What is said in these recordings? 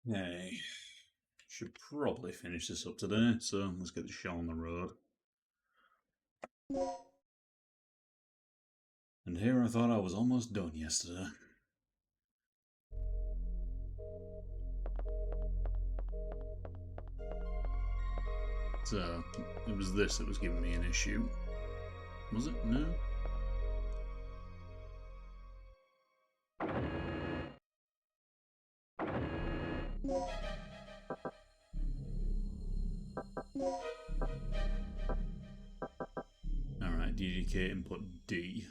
Hey, should probably finish this up today, so let's get the show on the road. And here I thought I was almost done yesterday. So, it was this that was giving me an issue. Was it? No? Alright, DDK input D.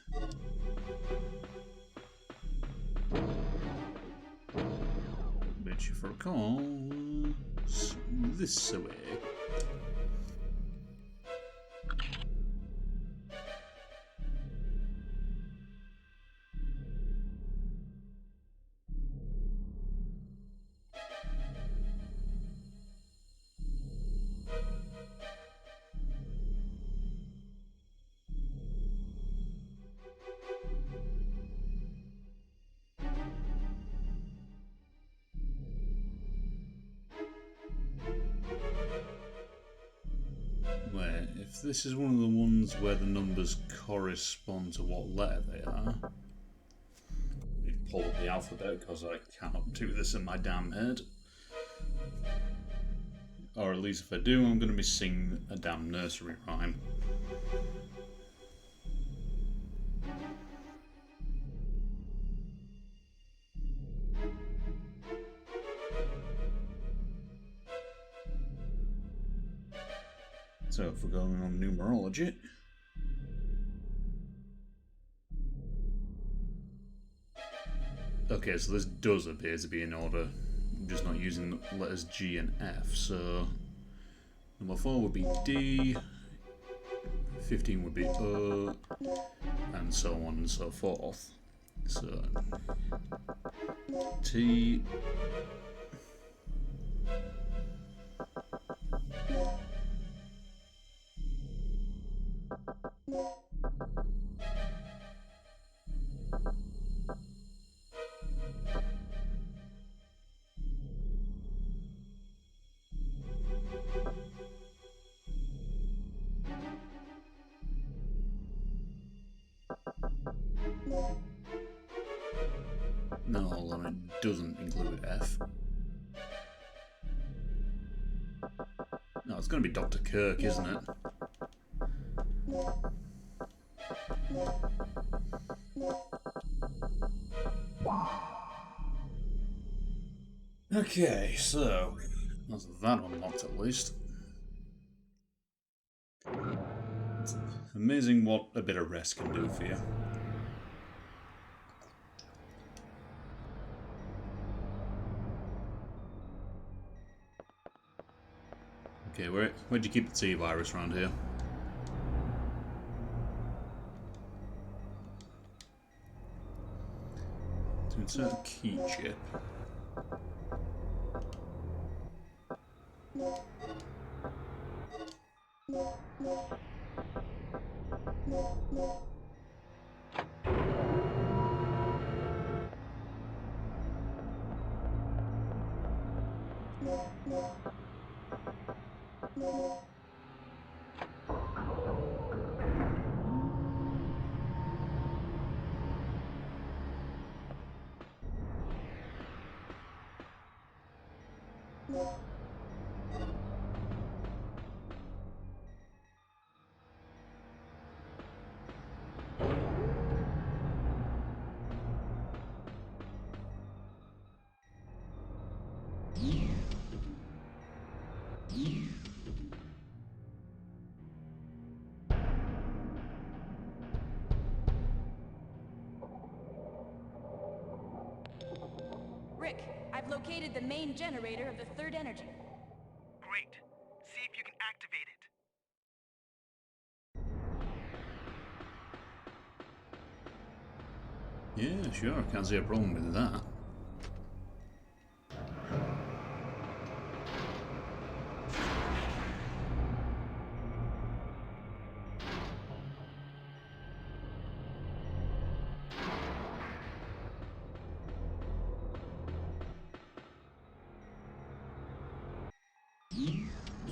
Which, if I recall, was this away. Wait, if this is one of the ones where the numbers correspond to what letter they are, let me pull up the alphabet because I cannot do this in my damn head. Or at least if I do, I'm going to be singing a damn nursery rhyme. So if we're going on numerology, okay, so this does appear to be in order. I'm just not using letters G and F. So number 4 would be D, 15 would be O, and so on and so forth. So T. No, hold on, it doesn't include F. No, it's going to be Dr. Kirk, isn't it? Okay, so that's that unlocked at least. It's amazing what a bit of rest can do for you. Okay, where'd you keep the T-virus around here? To insert a key chip. Rick, I've located the main generator of the third energy. Great. See if you can activate it. Yeah, sure, I can't see a problem with that.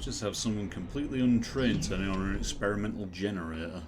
Just have someone completely untrained turning on an experimental generator.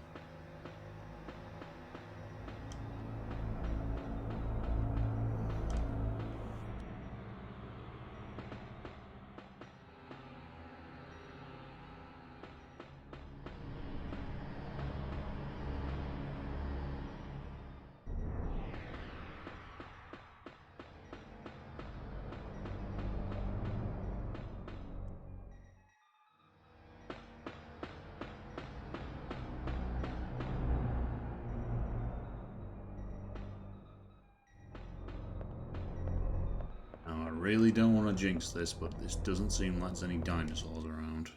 Now, I really don't want to jinx this, but this doesn't seem like there's any dinosaurs around.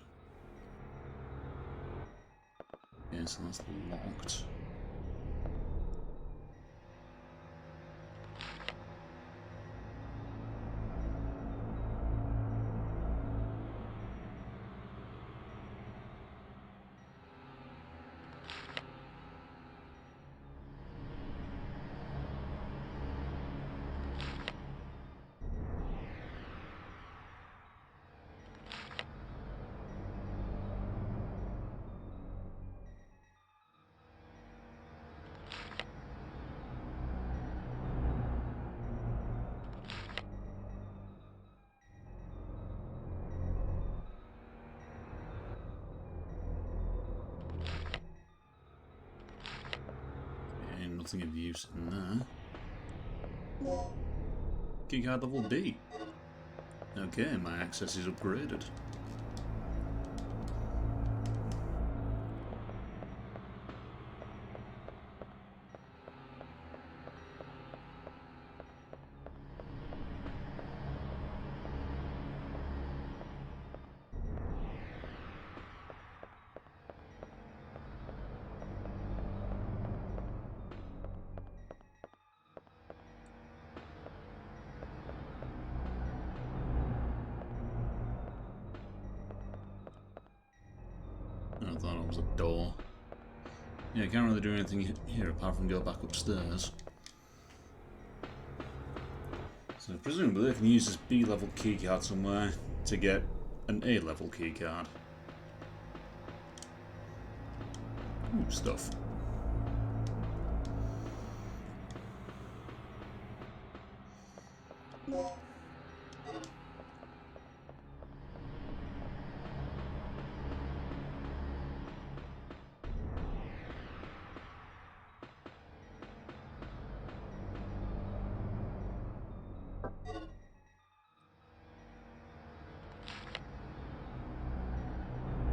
Yeah, so that's locked. Yeah, nothing of use in there. Keycard level D. Okay, my access is upgraded. I thought it was a door. Yeah, I can't really do anything here apart from go back upstairs. So presumably I can use this B level keycard somewhere to get an A level keycard. Ooh, stuff.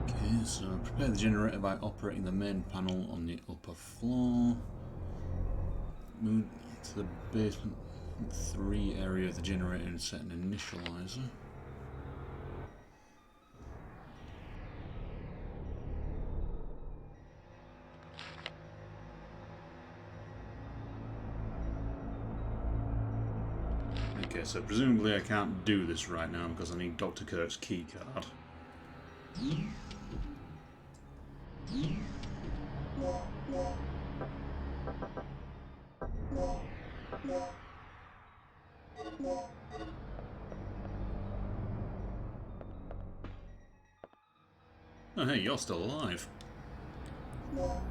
Okay, so prepare the generator by operating the main panel on the upper floor. Move to the basement 3 area of the generator and set an initializer. Okay, so presumably I can't do this right now because I need Dr. Kirk's keycard. Oh hey, you're still alive. Well,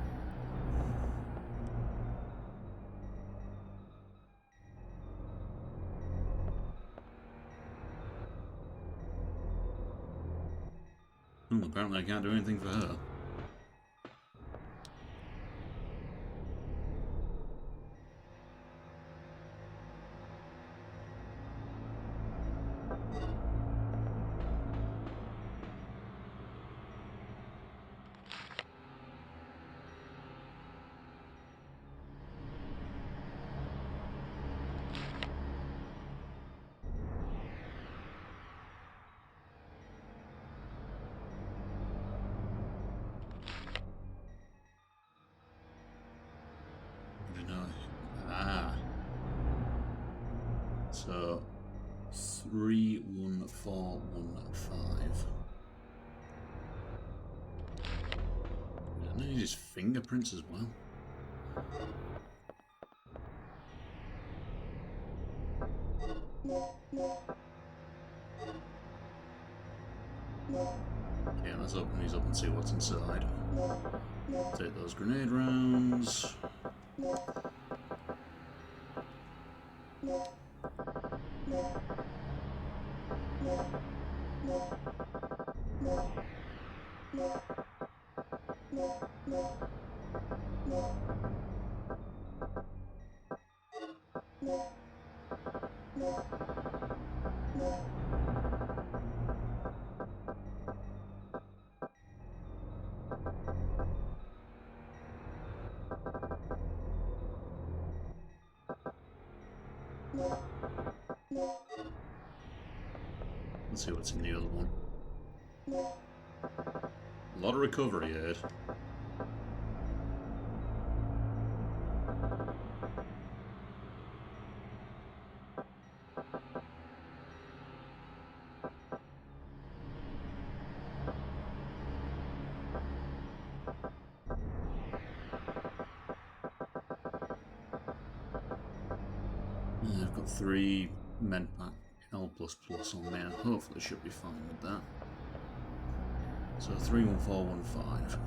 apparently I can't do anything for her. No. Ah. So 31415. I need his fingerprints as well. Yeah, let's open these up and see what's inside. Take those grenade rounds. Let's see what's in the other one. A lot of recovery aid. Yeah, I've got 3 med pack L++ on there. Hopefully should be fine with that. So 31415.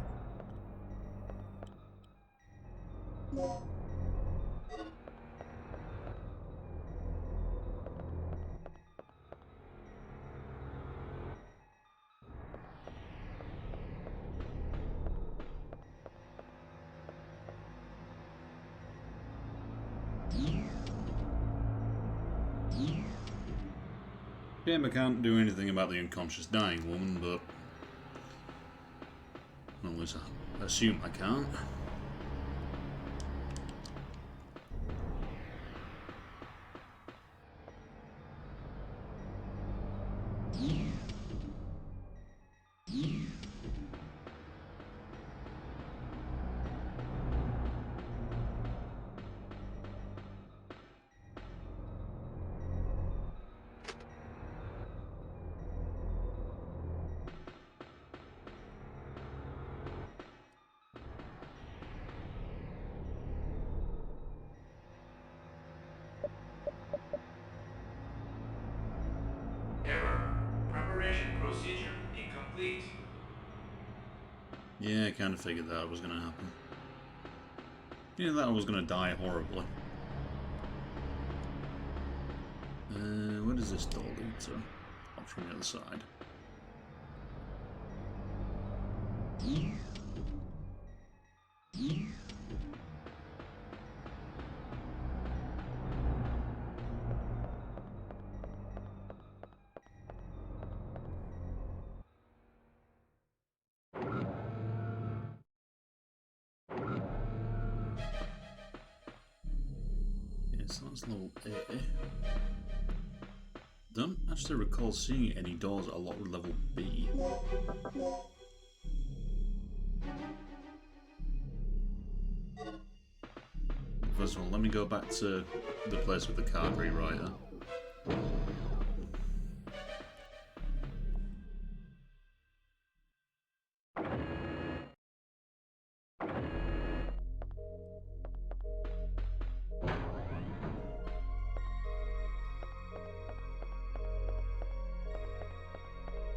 Shame I can't do anything about the unconscious dying woman, but well, at least I assume I can't. Procedure incomplete. Yeah, I kind of figured that was going to happen. Yeah, that I was going to die horribly. Where does this door lead to? Up from the other side. So that's level A. Don't actually recall seeing any doors at locked with level B. First of all, let me go back to the place with the card rewriter.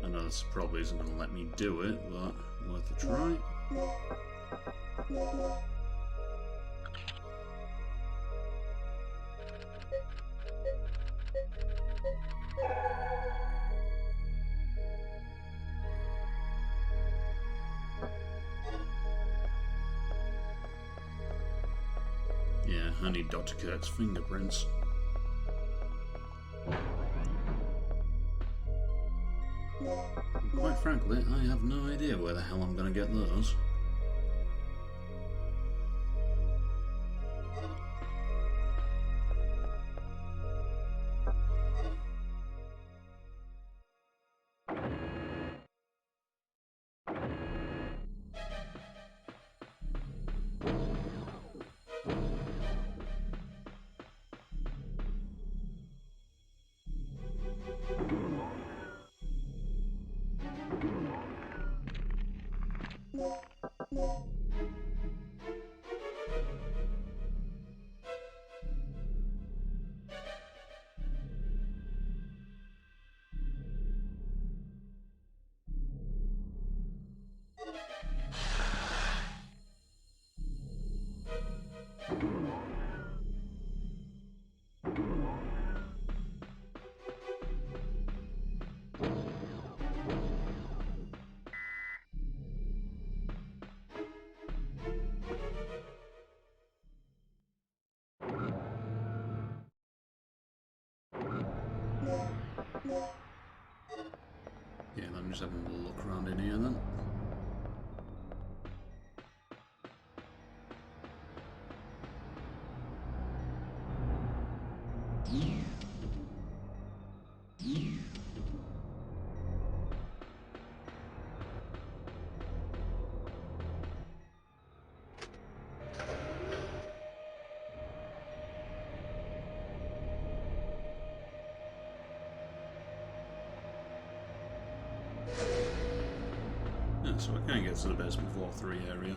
I know this probably isn't going to let me do it, but worth a try. Yeah, I need Dr. Kirk's fingerprints. Quite frankly, I have no idea where the hell I'm going to get those. I'm just having a look around in here then. Yeah, so I can get to the basement floor 3 area.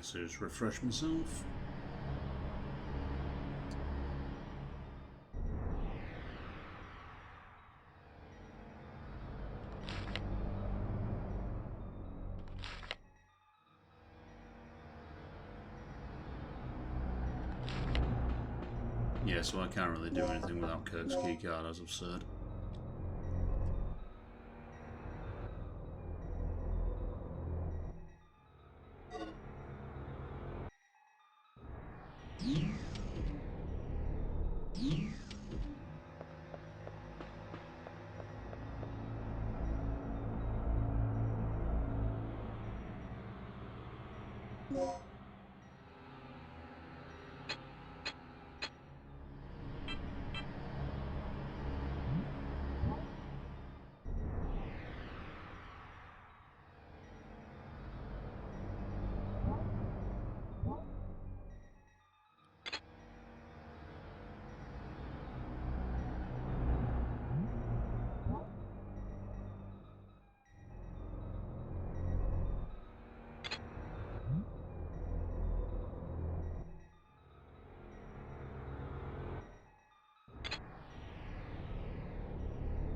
So just refresh myself. Yeah, so I can't really do anything without Kirk's keycard, as I've said.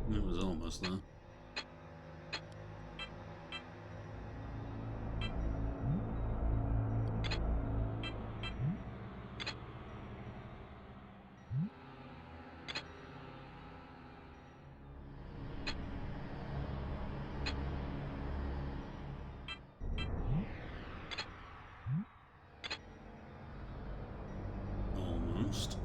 It was almost there. Almost.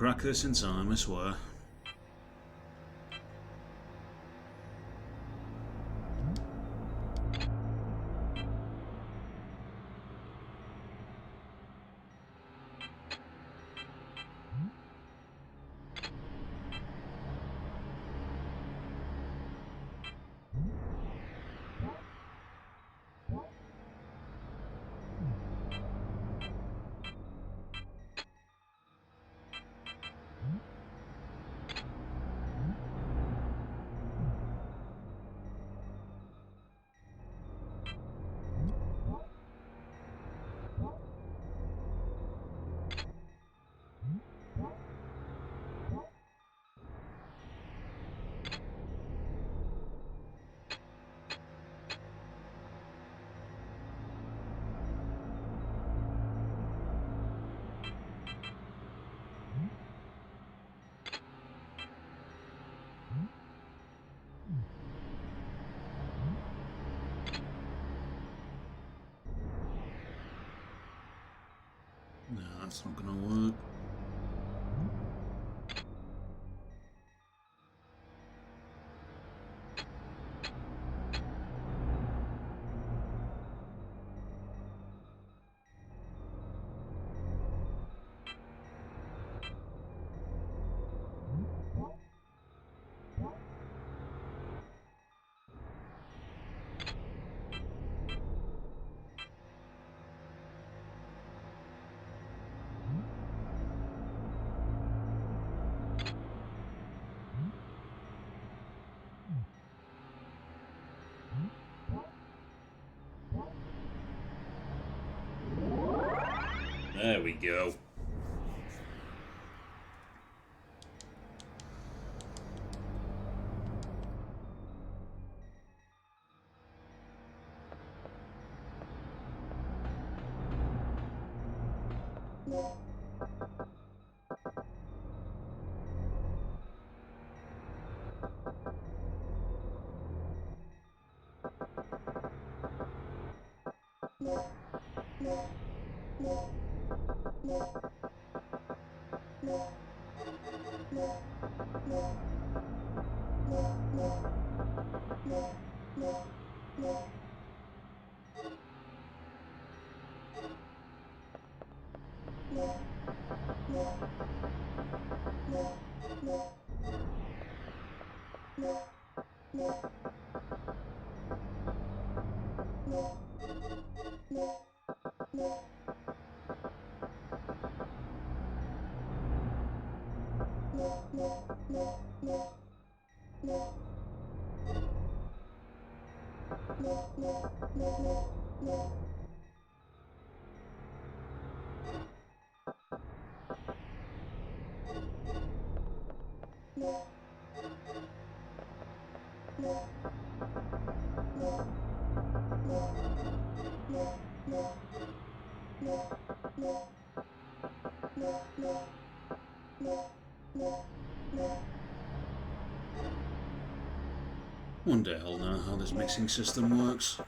crack this in time, I swear. No, that's not going to work. There we go. One day I'll know how this mixing system works.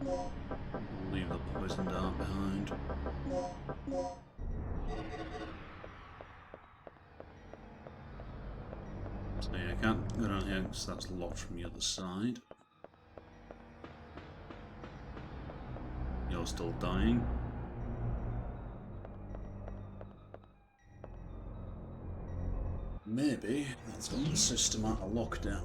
I'll leave the poison dart behind. So yeah, I can't go down here because that's locked from the other side. You're still dying. Maybe that's got the system out of lockdown.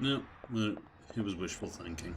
No, well, it was wishful thinking.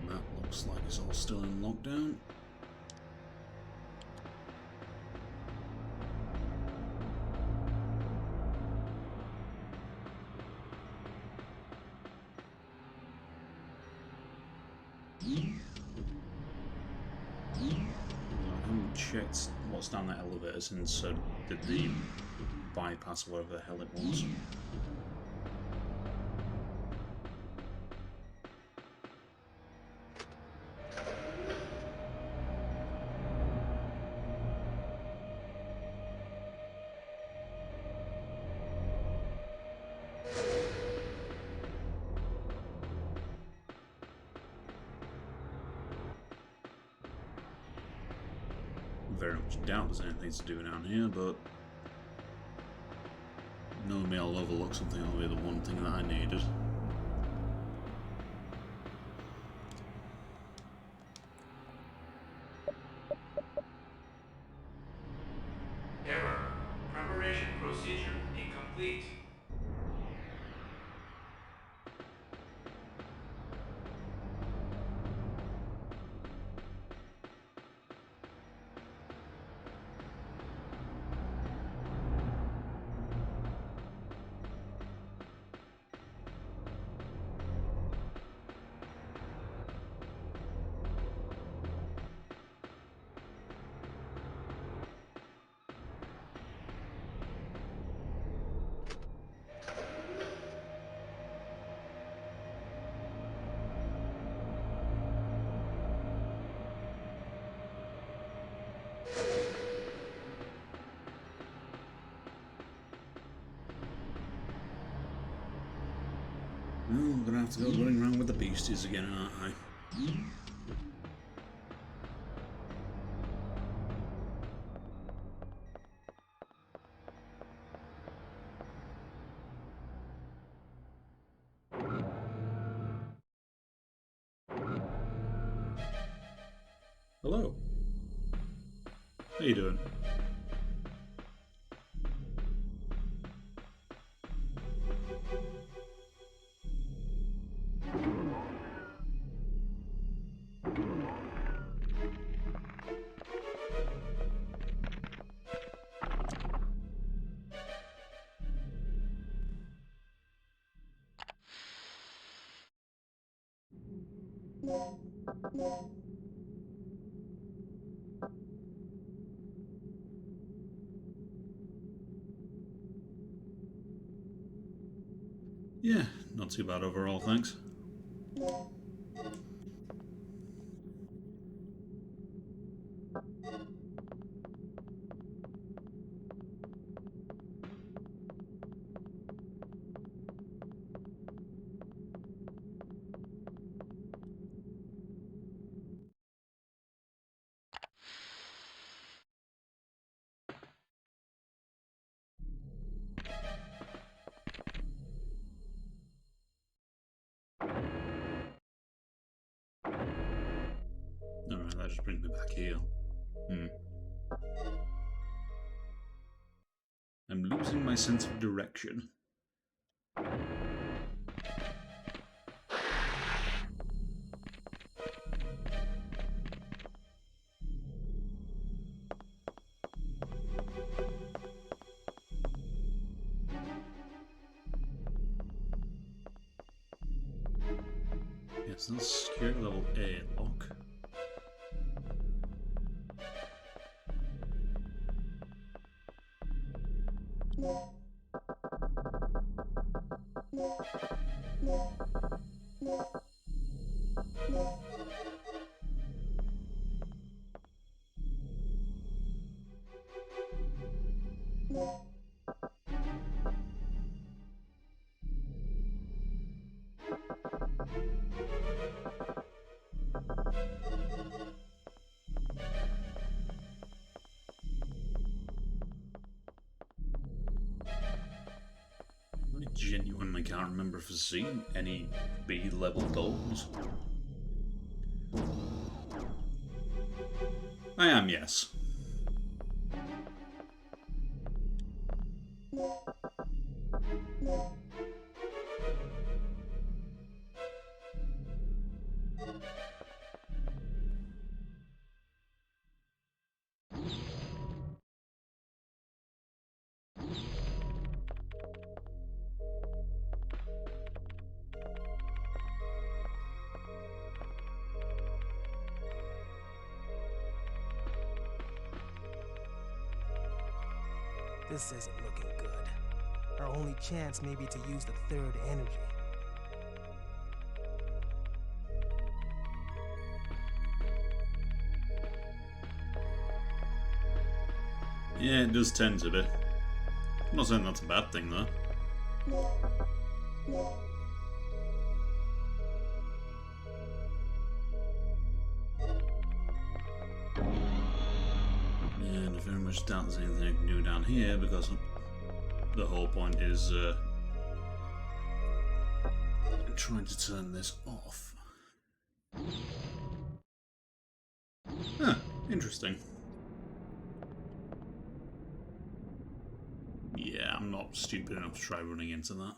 That looks like it's all still in lockdown. I haven't checked what's down that elevator since did the bypass or whatever the hell it was. Very much doubt there's anything to do down here, but knowing me, I'll overlook something. That'll be the one thing that I needed. Error. Preparation procedure incomplete. Well, I'm gonna have to go running around with the beasties again, aren't I? Hello. How you doing? Yeah, not too bad overall, thanks. Alright, that just brings me back here. I'm losing my sense of direction. Yes, that's security level A lock. I genuinely can't remember if I've seen any B-level doors. I am, yes. This isn't looking good. Our only chance may be to use the third energy. Yeah, it does tend to be. I'm not saying that's a bad thing, though. And I very much doubt there's anything I can do down here, because the whole point is trying to turn this off. Huh, interesting. Yeah, I'm not stupid enough to try running into that.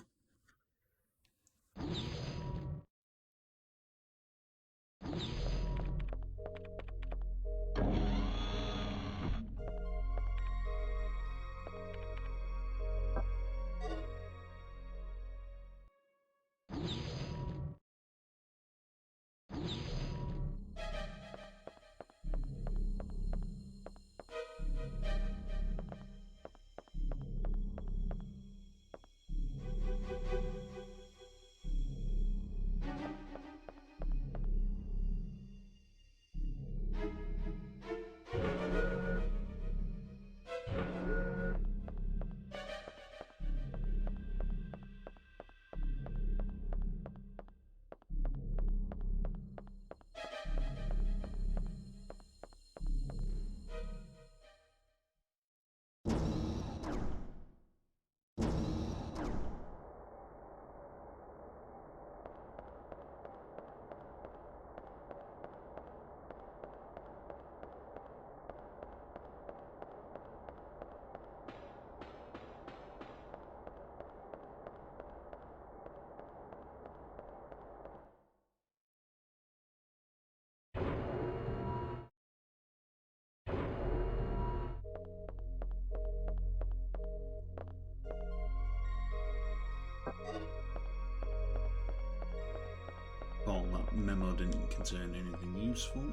Oh, that memo didn't contain anything useful.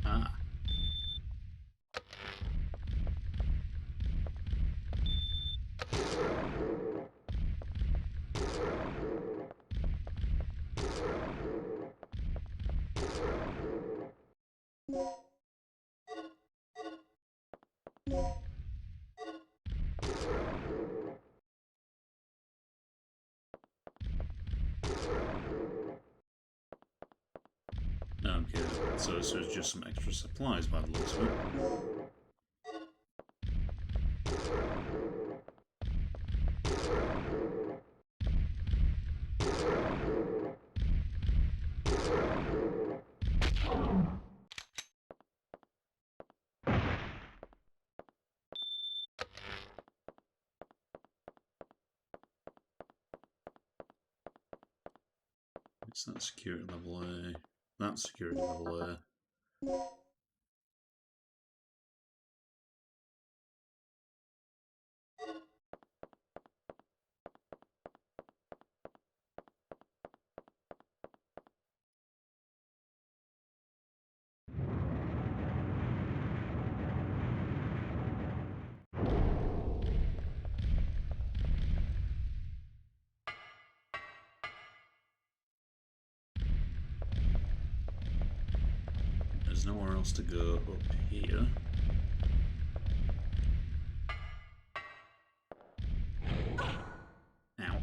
Ah. so this was just some extra supplies by the looks of it. It's that security level A. That's security level A. There's nowhere else to go up here. Ow.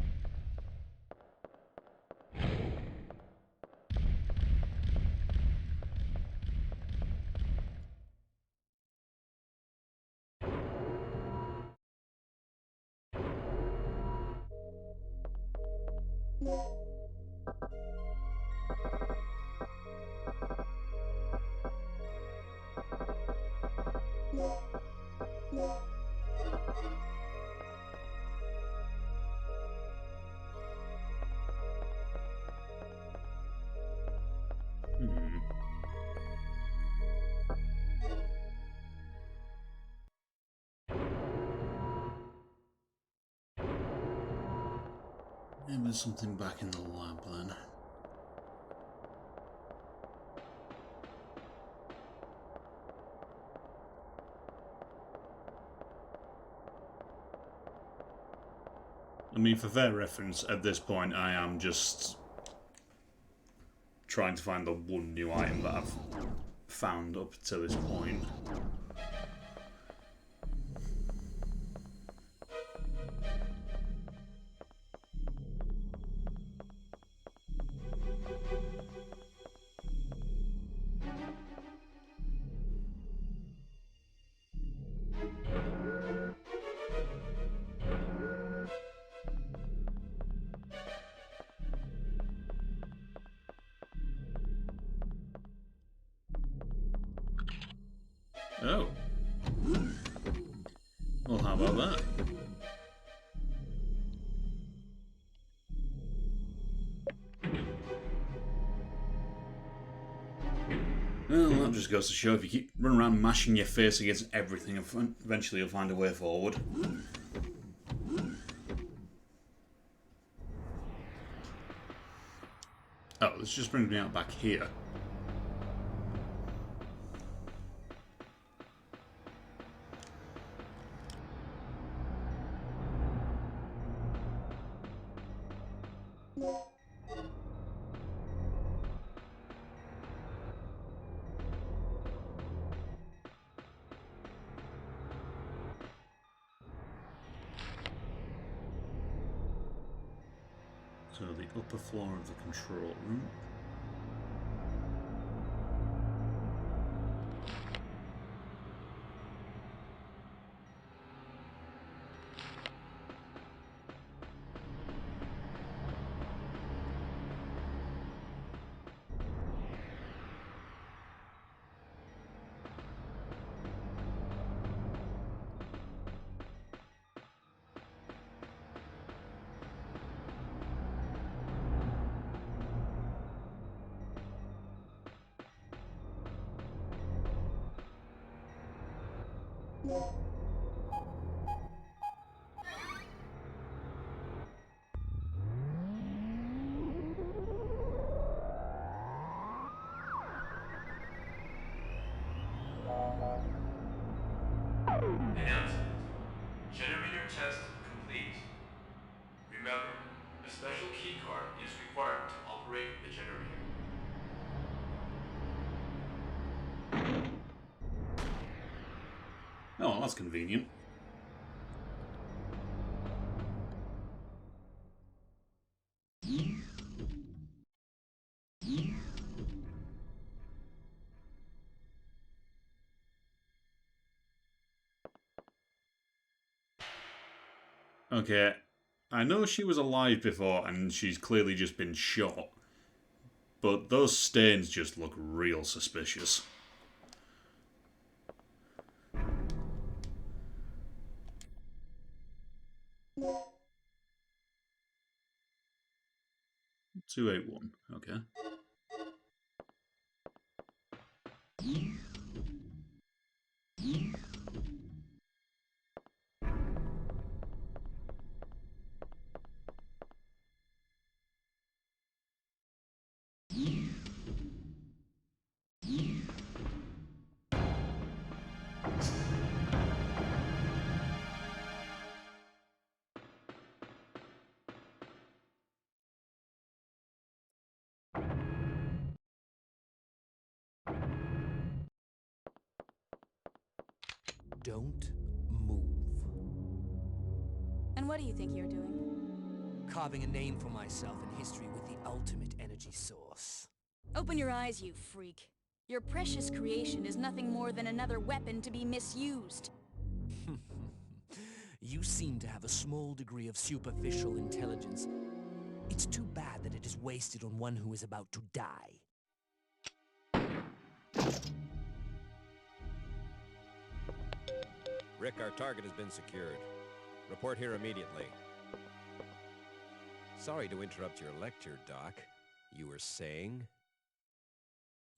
Maybe there's something back in the lab then. I mean, for fair reference, at this point I am just trying to find the one new item that I've found up to this point. Oh. Well, how about that? Well, that just goes to show if you keep running around mashing your face against everything, eventually you'll find a way forward. Oh, this just brings me out back here. So the upper floor of the control room. Announcement. Generator test complete. Remember, a special keycard is required to operate the generator. Oh, that's convenient. Okay, I know she was alive before and she's clearly just been shot, but those stains just look real suspicious. $281, okay. Don't move. And what do you think you're doing? Carving a name for myself in history with the ultimate energy source. Open your eyes, you freak. Your precious creation is nothing more than another weapon to be misused. You seem to have a small degree of superficial intelligence. It's too bad that it is wasted on one who is about to die. Rick, our target has been secured. Report here immediately. Sorry to interrupt your lecture, Doc. You were saying?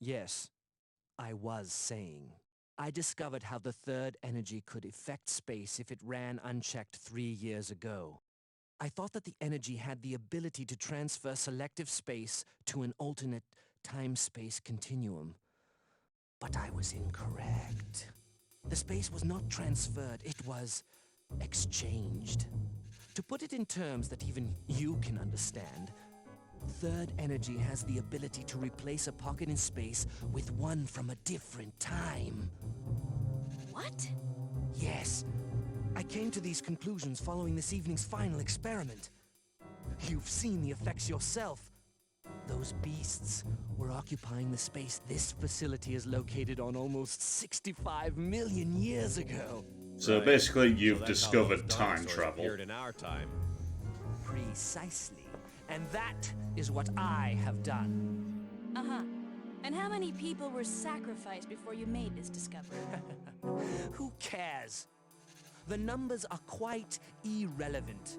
Yes, I was saying. I discovered how the third energy could affect space if it ran unchecked 3 years ago. I thought that the energy had the ability to transfer selective space to an alternate time-space continuum. But I was incorrect. The space was not transferred, it was exchanged. To put it in terms that even you can understand, third energy has the ability to replace a pocket in space with one from a different time. What? Yes, I came to these conclusions following this evening's final experiment. You've seen the effects yourself. Those beasts were occupying the space this facility is located on almost 65 million years ago. So Right. basically, you've So that's how discovered those time dinosaurs travel. appeared in our time. Precisely. And that is what I have done. Uh-huh. And how many people were sacrificed before you made this discovery? Who cares? The numbers are quite irrelevant.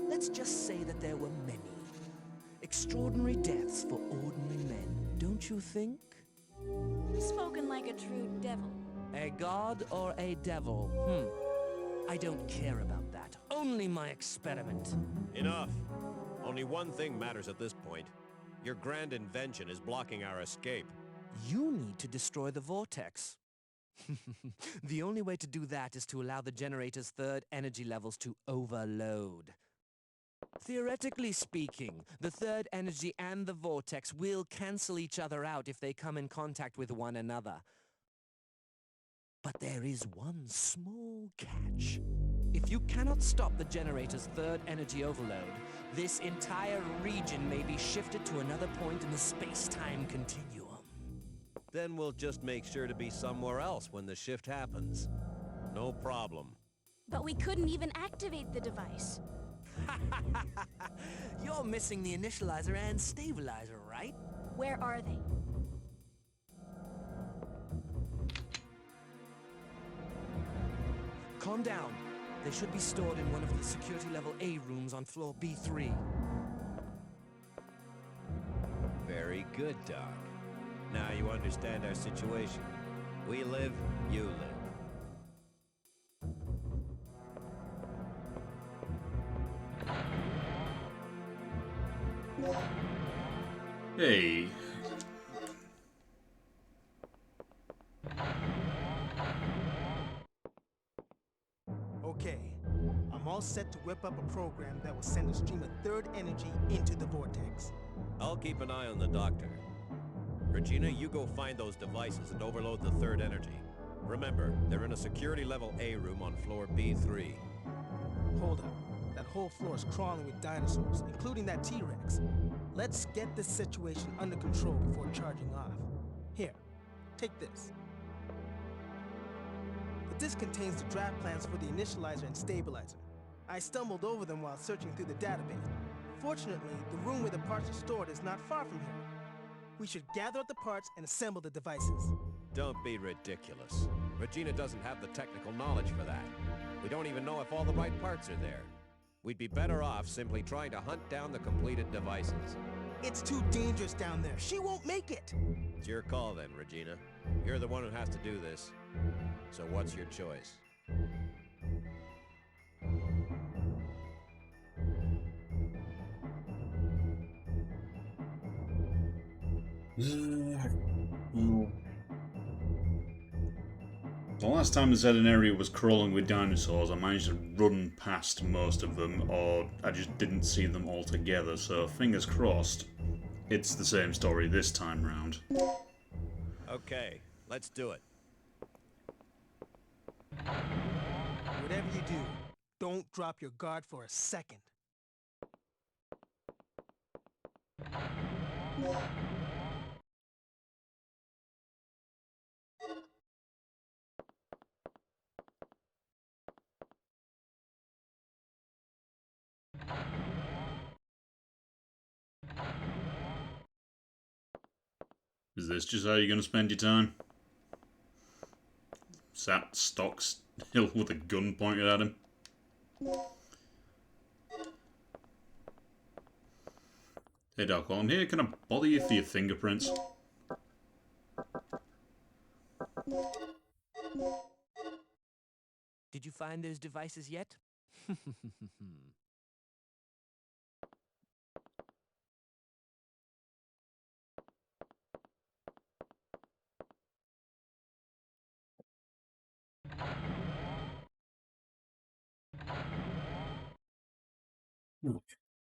Let's just say that there were many. Extraordinary deaths for ordinary men, don't you think? Spoken like a true devil. A god or a devil? I don't care about that. Only my experiment. Enough. Only one thing matters at this point. Your grand invention is blocking our escape. You need to destroy the vortex. The only way to do that is to allow the generator's third energy levels to overload. Theoretically speaking, the third energy and the vortex will cancel each other out if they come in contact with one another. But there is one small catch. If you cannot stop the generator's third energy overload, this entire region may be shifted to another point in the space-time continuum. Then we'll just make sure to be somewhere else when the shift happens. No problem. But we couldn't even activate the device. You're missing the initializer and stabilizer, right? Where are they? Calm down. They should be stored in one of the security level A rooms on floor B3. Very good, Doc. Now you understand our situation. We live, you live. Hey. Okay, I'm all set to whip up a program that will send a stream of third energy into the vortex. I'll keep an eye on the doctor. Regina, you go find those devices and overload the third energy. Remember, they're in a security level A room on floor B3. Hold up. That whole floor is crawling with dinosaurs, including that T-Rex. Let's get this situation under control before charging off. Here, take this. The disc contains the draft plans for the initializer and stabilizer. I stumbled over them while searching through the database. Fortunately, the room where the parts are stored is not far from here. We should gather up the parts and assemble the devices. Don't be ridiculous. Regina doesn't have the technical knowledge for that. We don't even know if all the right parts are there. We'd be better off simply trying to hunt down the completed devices. It's too dangerous down there. She won't make it. It's your call then, Regina. You're the one who has to do this. So what's your choice? Well, the last time the Zedden area was crawling with dinosaurs, I managed to run past most of them, or I just didn't see them all together, so fingers crossed, it's the same story this time round. Okay, let's do it. Whatever you do, don't drop your guard for a second. Is this just how you're going to spend your time? Sat stock still with a gun pointed at him? Hey Dark, while I'm here, can I bother you for your fingerprints? Did you find those devices yet?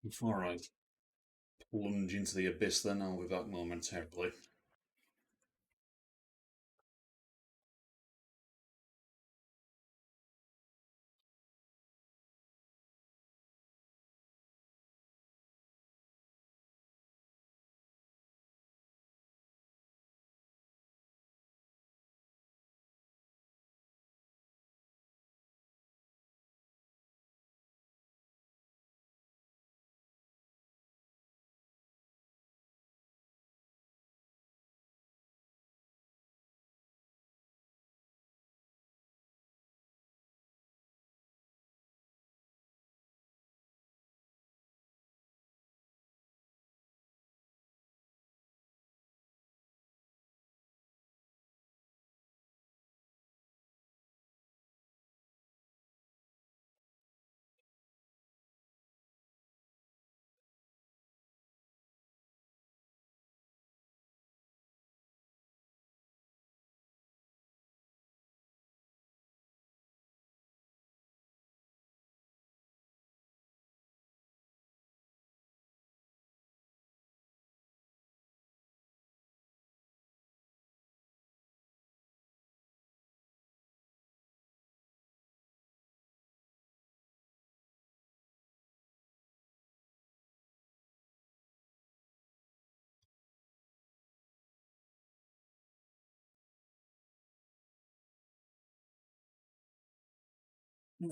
Before I plunge into the abyss then, I'll be back momentarily.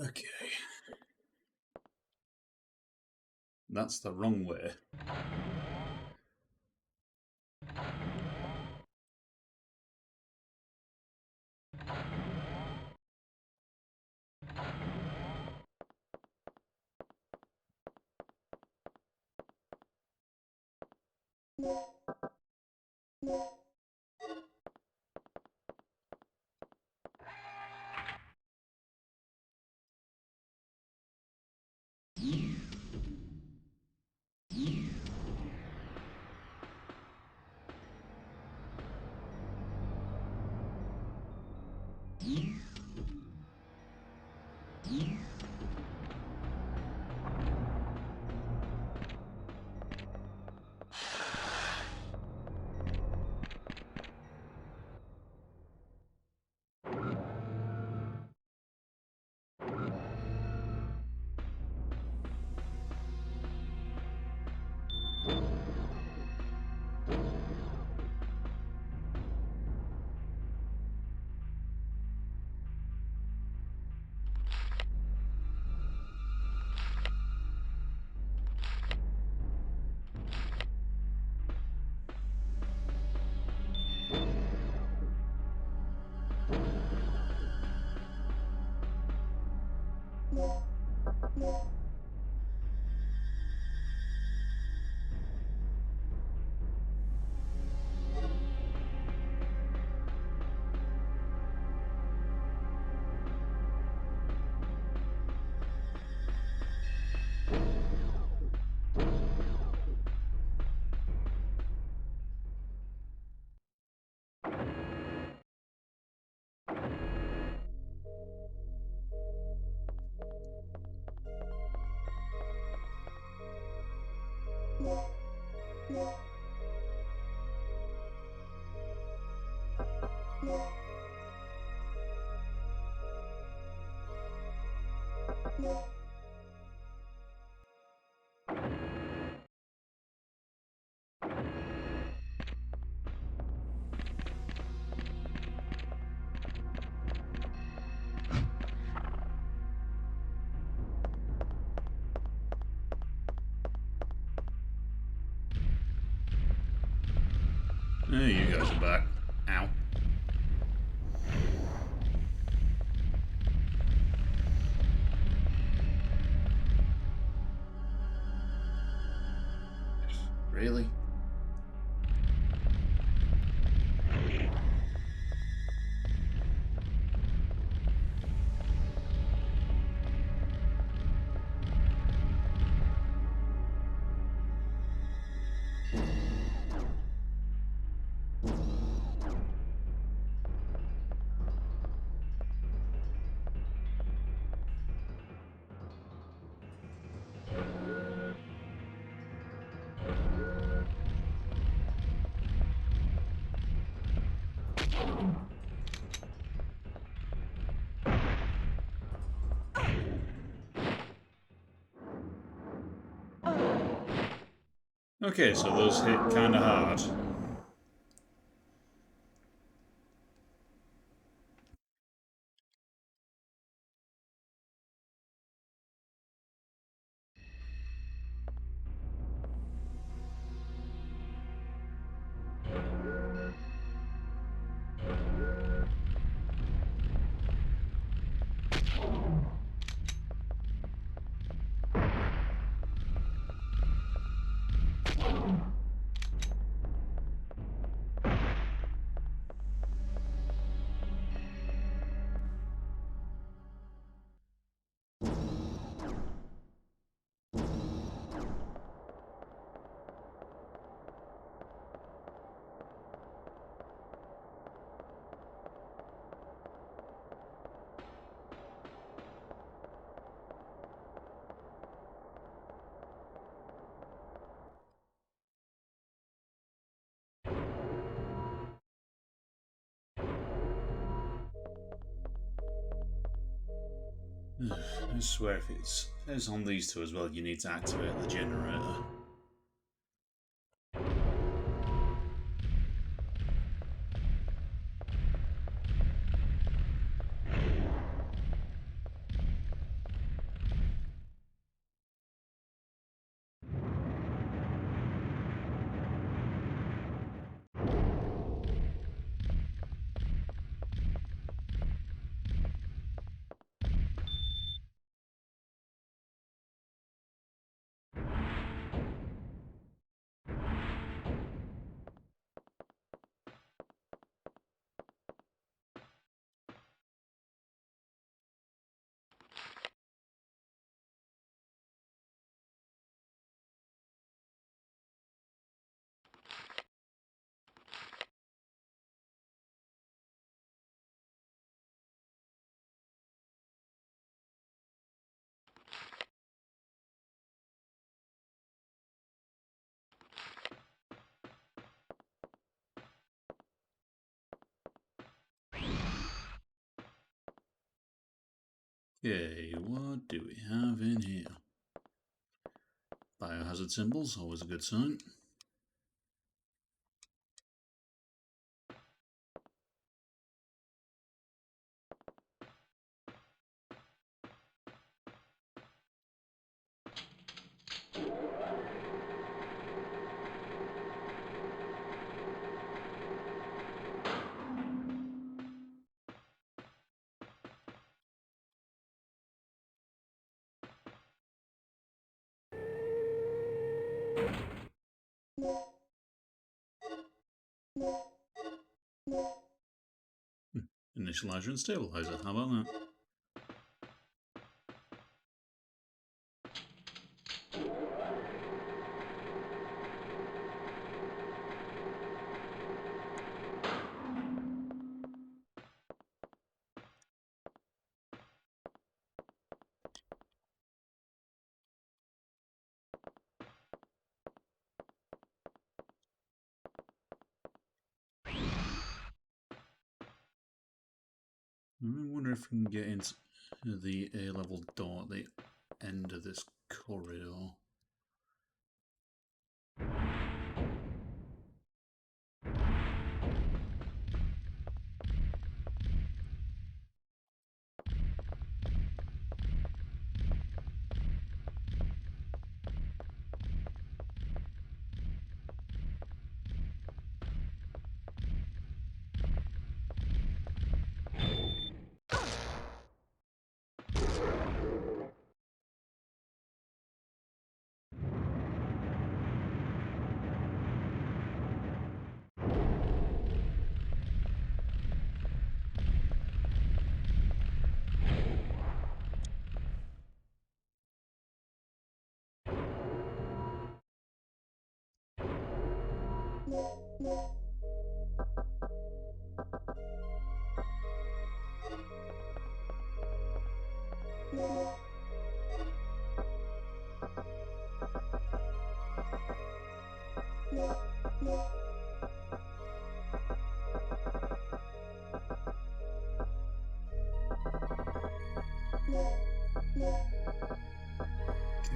Okay. That's the wrong way. There you guys are back. Ow. Really? Okay, so those hit kinda hard. I swear if it's on these two as well, you need to activate the generator. Okay, what do we have in here? Biohazard symbols, always a good sign. Initializer and stabilizer, how about that? I wonder if we can get into the A-level door at the end of this corridor.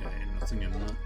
Okay, nothing in that one.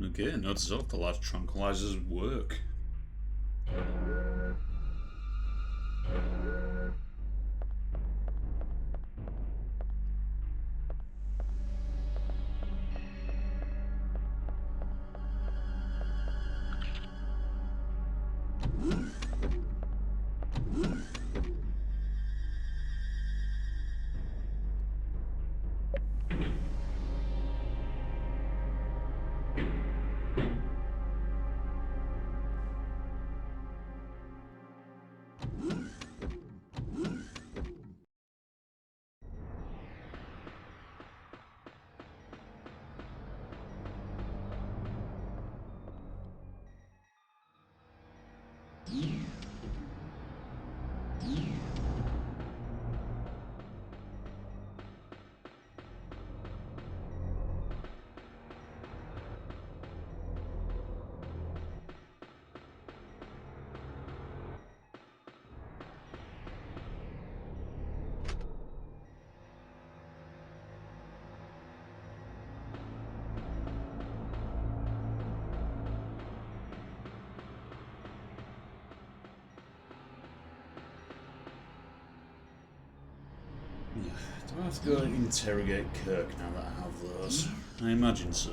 Okay, notice off the last tranquilizers work. Do I have to go interrogate Kirk now that I have those? I imagine so.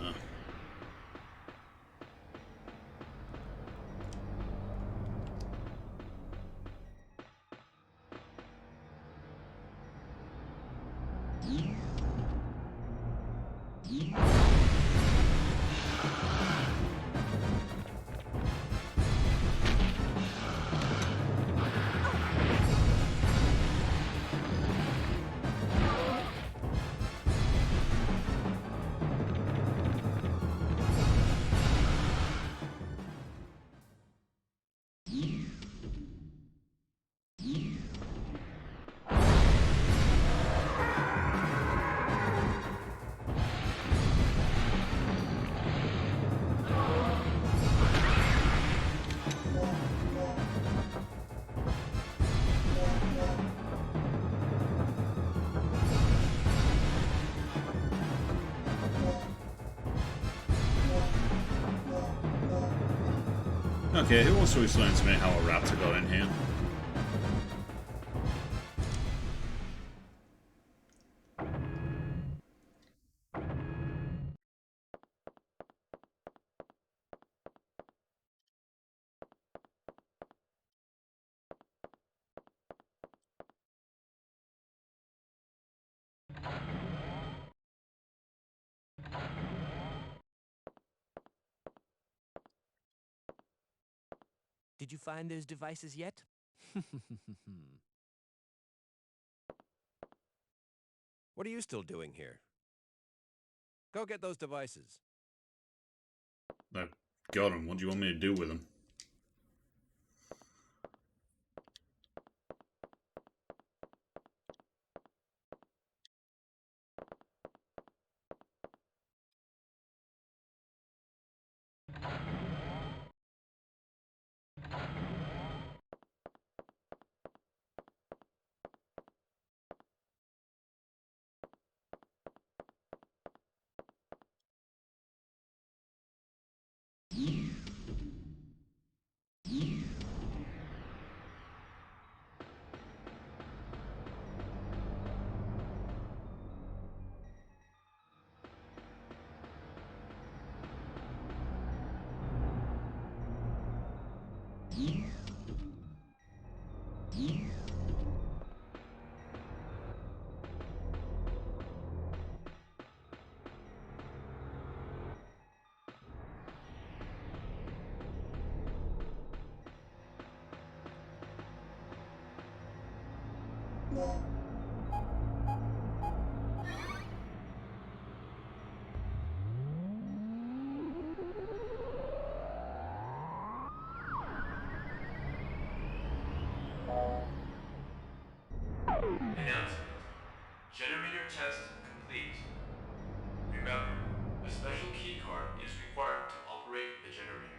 Okay, who wants to explain to me how a raptor got in here? Did you find those devices yet? What are you still doing here? Go get those devices. I've got him. What do you want me to do with him? Announcement. Generator test complete. Remember, a special keycard is required to operate the generator.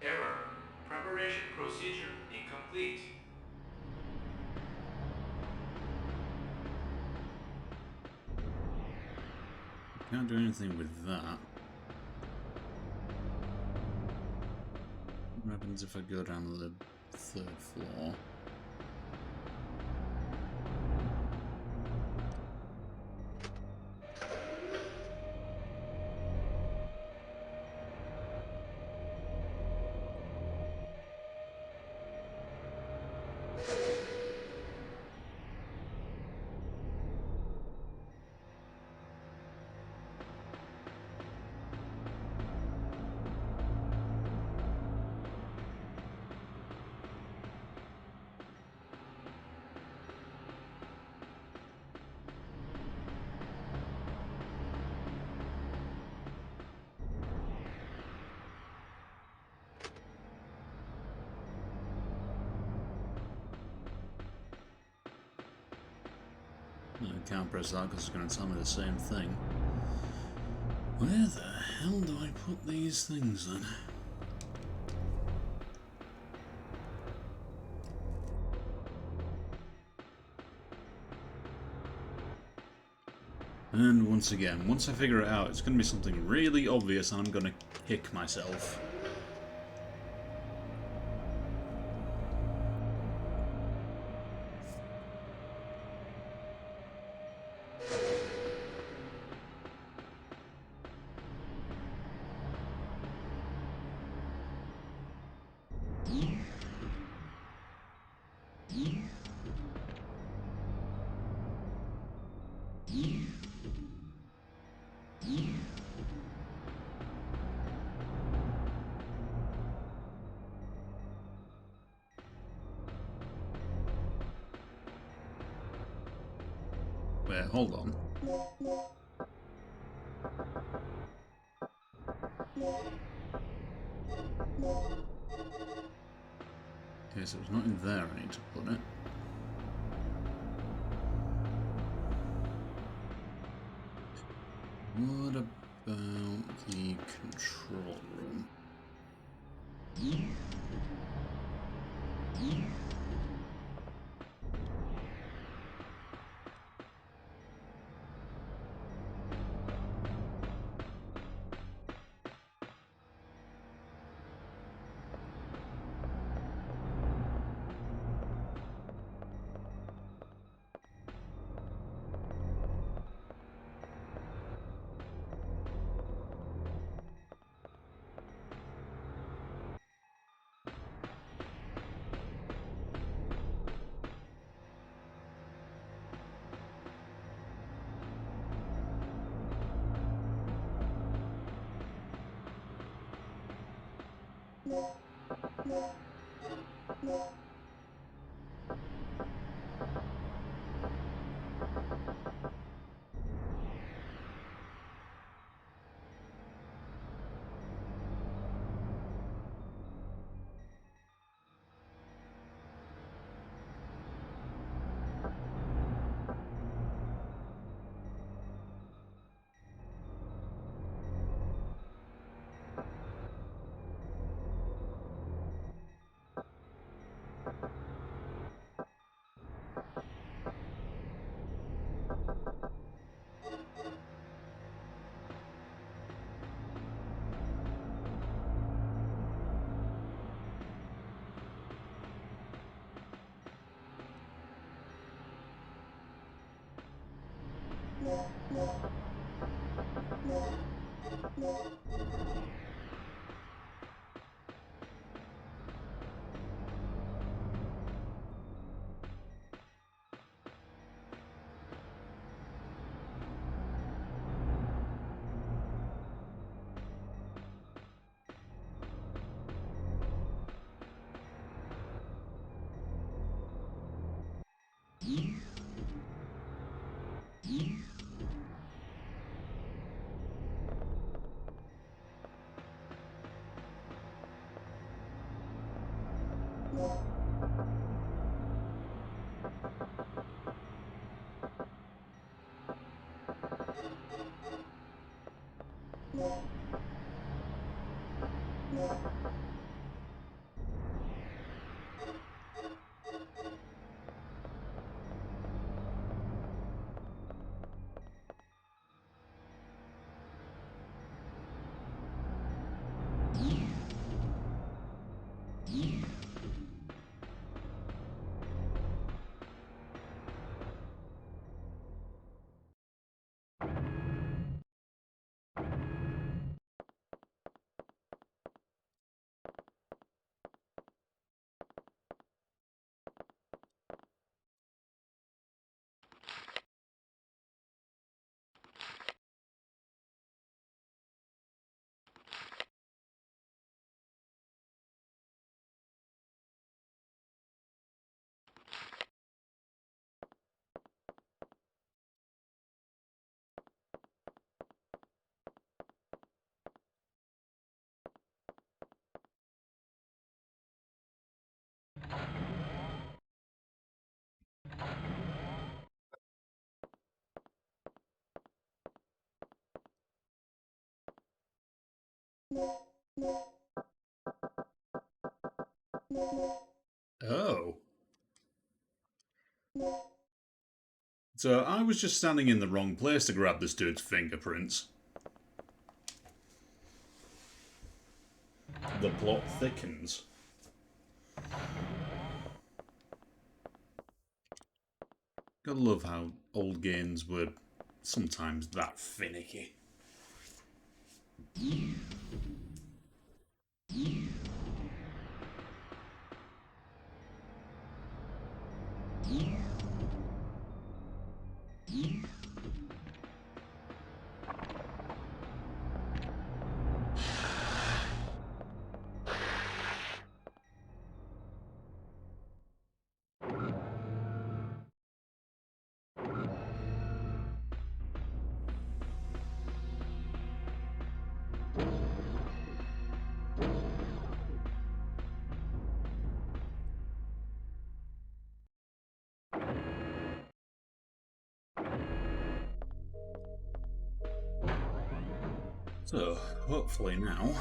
Error. Preparation procedure incomplete. Can't do anything with that. What happens if I go down to the 3rd floor? No, I can't press that because it's going to tell me the same thing. Where the hell do I put these things then? And once again, once I figure it out, it's going to be something really obvious and I'm going to kick myself. Wait, hold on. Okay, so it's not in there I need to put it. What about the control room? So I was just standing in the wrong place to grab this dude's fingerprints. The plot thickens. Gotta love how old games were sometimes that finicky. So, hopefully now...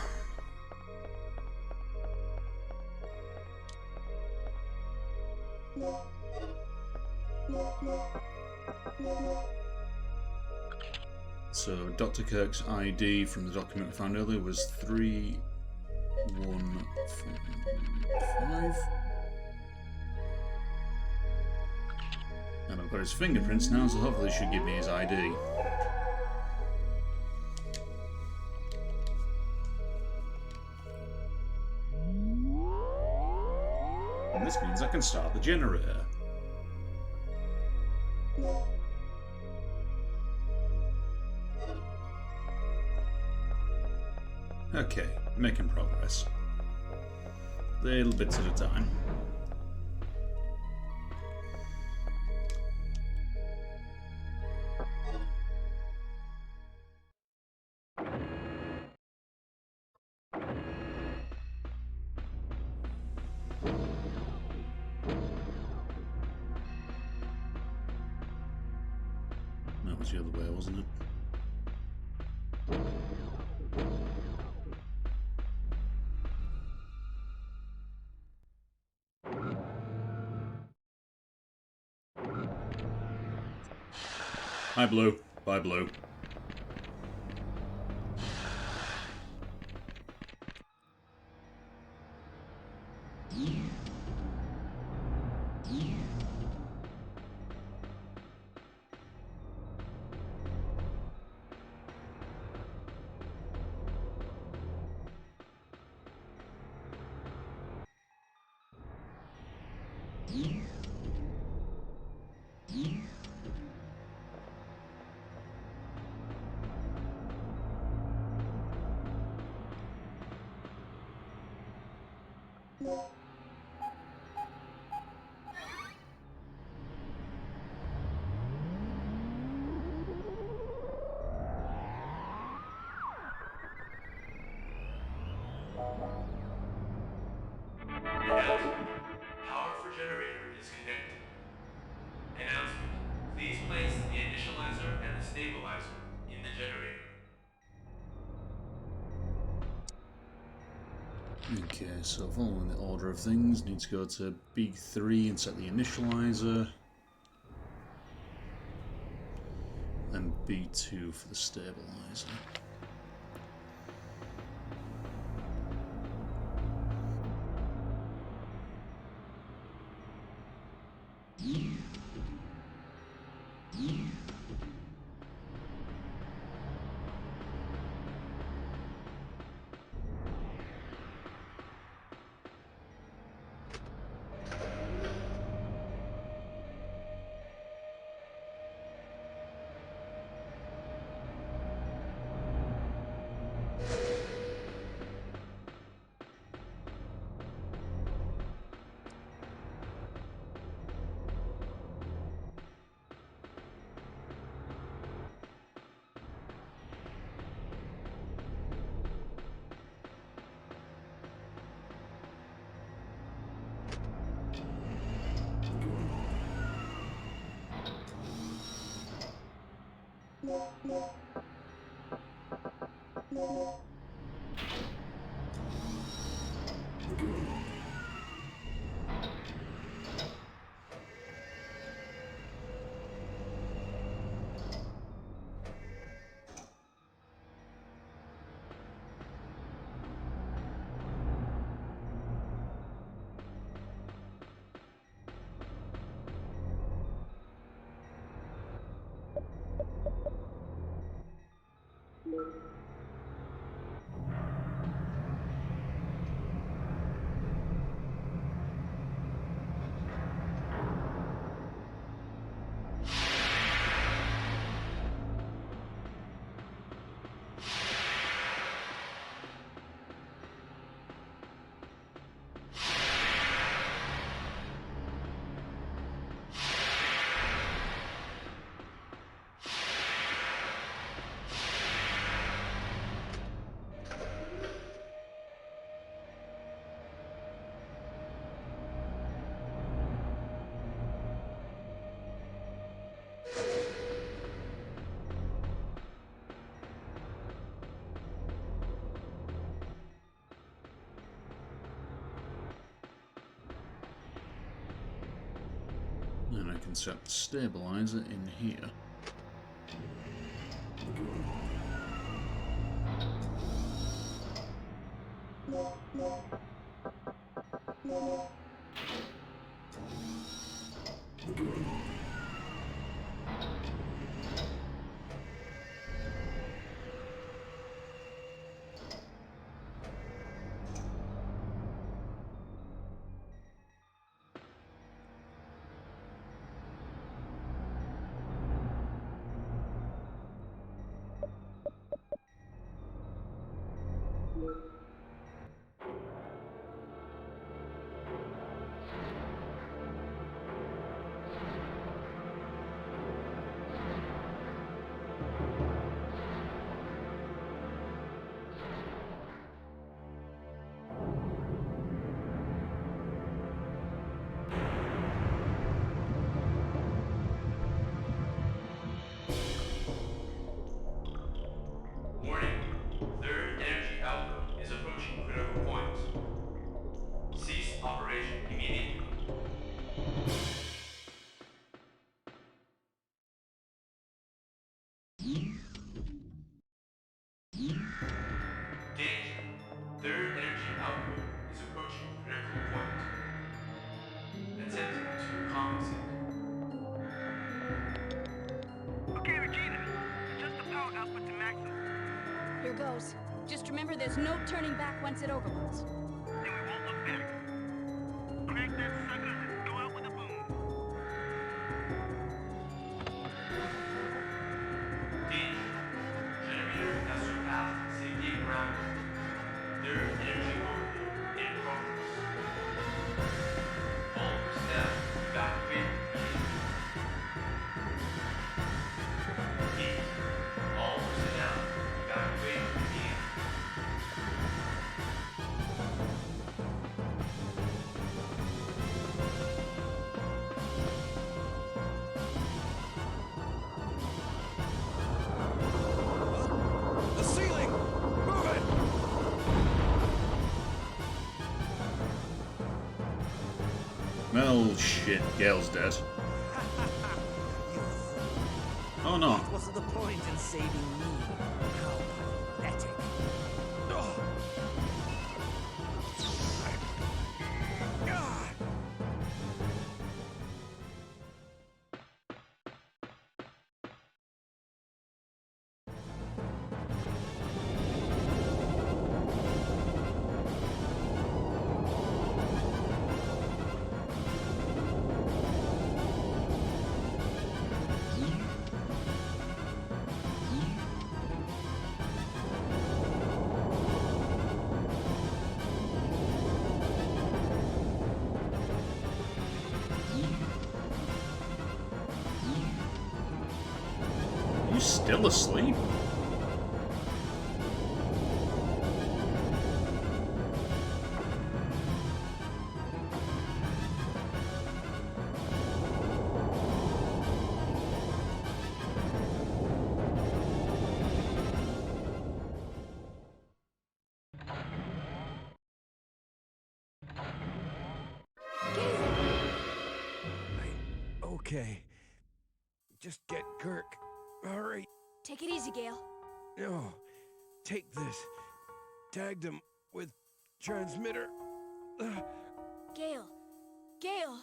So, Dr. Kirk's ID from the document we found earlier was 3145. And I've got his fingerprints now, so hopefully it should give me his ID. And this means I can start the generator. Okay, making progress. Little bits at a time. That was the other way, wasn't it? Hi, Blue. Bye, Blue. Announcement. Power for generator is connected. Announcement. Please place the initializer and the stabilizer in the generator. Okay, so following the order of things, need to go to B3 and set the initializer. Then B2 for the stabilizer. can set the stabilizer in here. Warning. Third energy output is approaching critical point. Cease operation immediately. Danger. Third energy output is approaching critical point. Attempting to compensate. Okay, Regina. Adjust the power output to maximum. Here goes. Just remember there's no turning back once it overloads. Then we won't look back. Crank that sucker and go out with a boom. Danger. Generator has surpassed safety parameter. Third energy overload in progress. All personnel evacuate immediately. All personnel evacuate immediately. The ceiling! Move it! Well, shit, Gale's dead. Oh no. What's the point in saving me? How pathetic. You still asleep? Okay. Just get Kirk. All right. Take it easy, Gale. No. Take this. Tagged him with transmitter. Gale. Gale.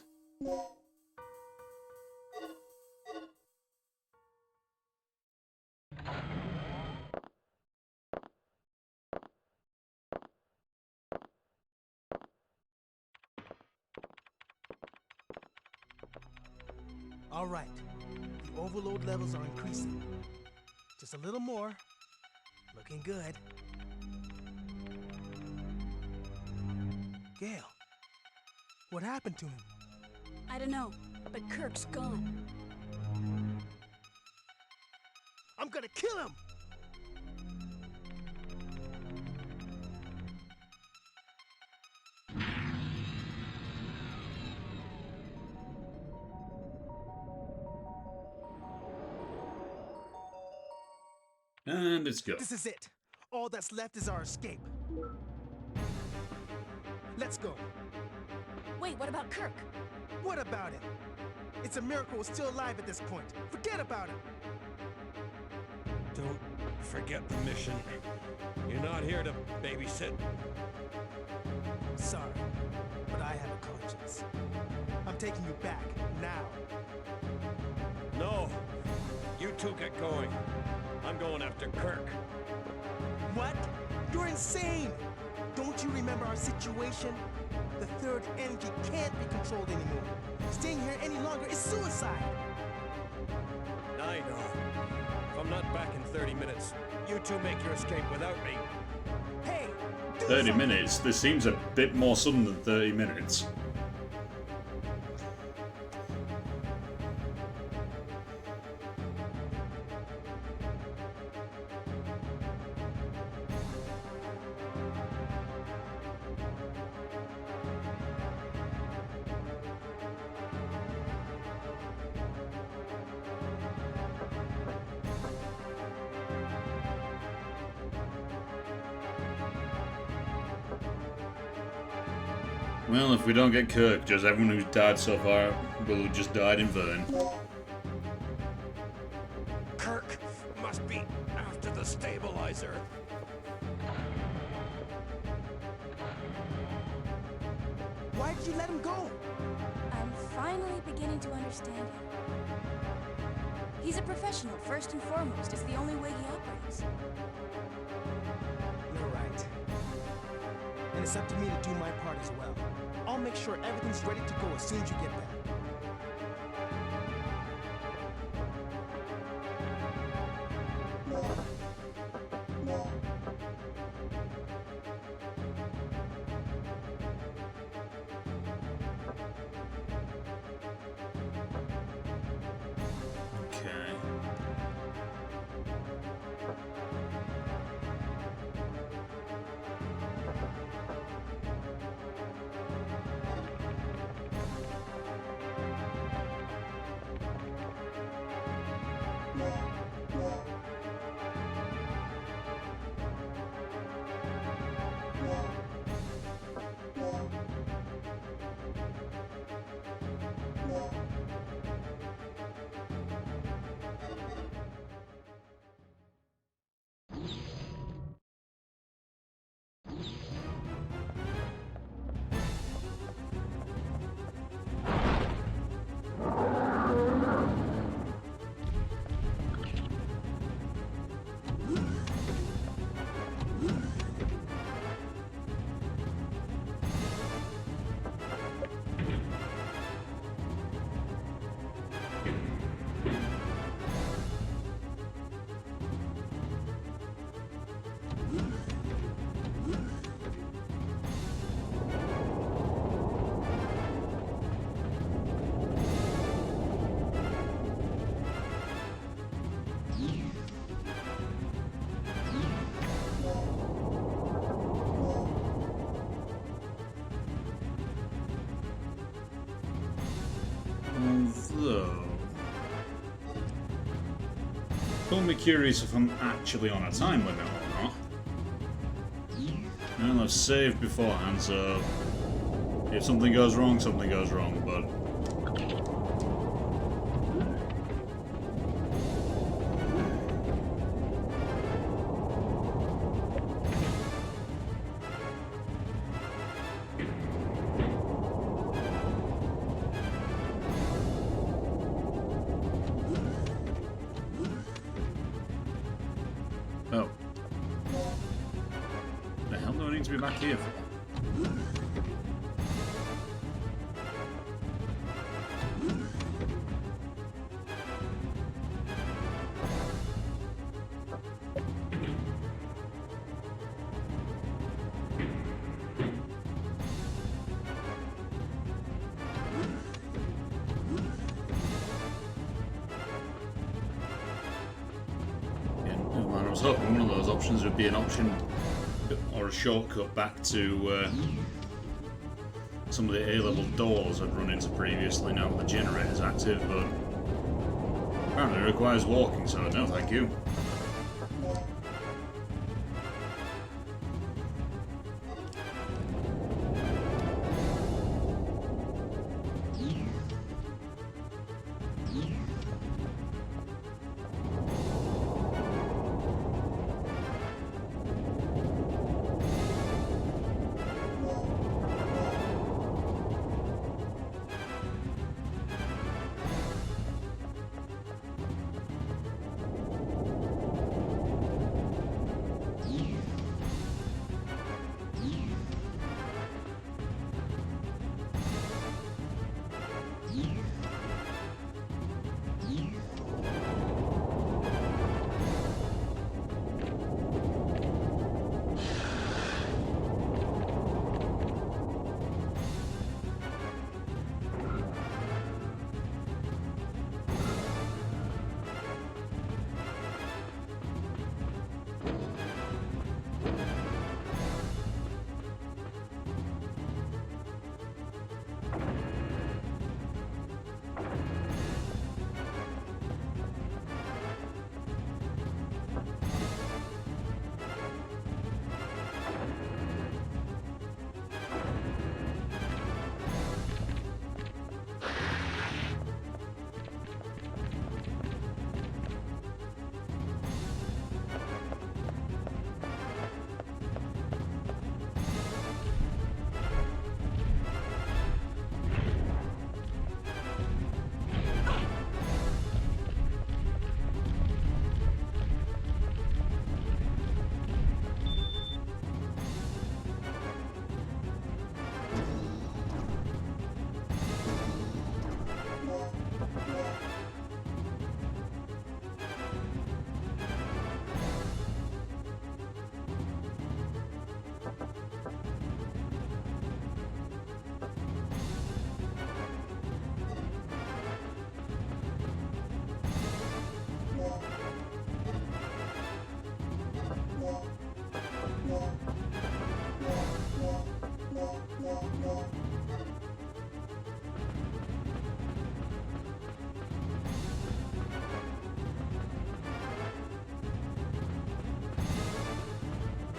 All right. The overload levels are increasing. Just a little more. Looking good. Gale, what happened to him? I don't know, but Kirk's gone. I'm gonna kill him! And it's go. This is it. All that's left is our escape. Let's go. Wait, what about Kirk? What about him? It's a miracle we're still alive at this point. Forget about it. Don't forget the mission. You're not here to babysit. Sorry, but I have a conscience. I'm taking you back, now. No. You two get going. I'm going after Kirk. What? You're insane! Don't you remember our situation? The third energy can't be controlled anymore. Staying here any longer is suicide! I know. If I'm not back in 30 minutes, you two make your escape without me. Hey! Do 30 something. minutes? This seems a bit more sudden than 30 minutes. Well, if we don't get Kirk, just everyone who's died so far will have just died in vain. Kirk must be after the stabilizer. Why did you let him go? I'm finally beginning to understand him. He's a professional, first and foremost. It's the only way he operates. You're right. And it's up to me to do my part as well. I'll make sure everything's ready to go as soon as you get back. Okay. Although, don't be curious if I'm actually on a time limit or not. Well, I've saved beforehand, so if something goes wrong, something goes wrong, but... Oh. The hell do I need to be back here for? I was hoping one of those options would be an option or a shortcut back to some of the A-level doors I'd run into previously now that the generator's active, but apparently it requires walking, so no thank you.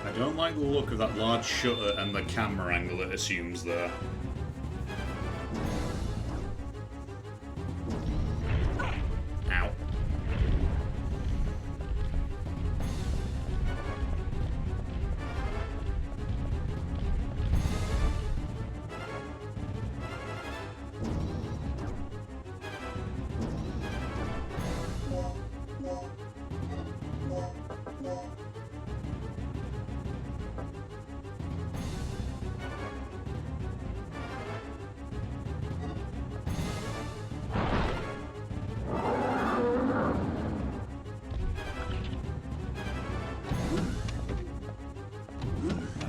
I don't like the look of that large shutter and the camera angle it assumes there. Ow.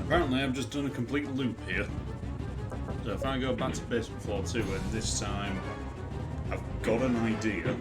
Apparently I've just done a complete loop here. So if I go back to basement floor 2 and this time I've got an idea.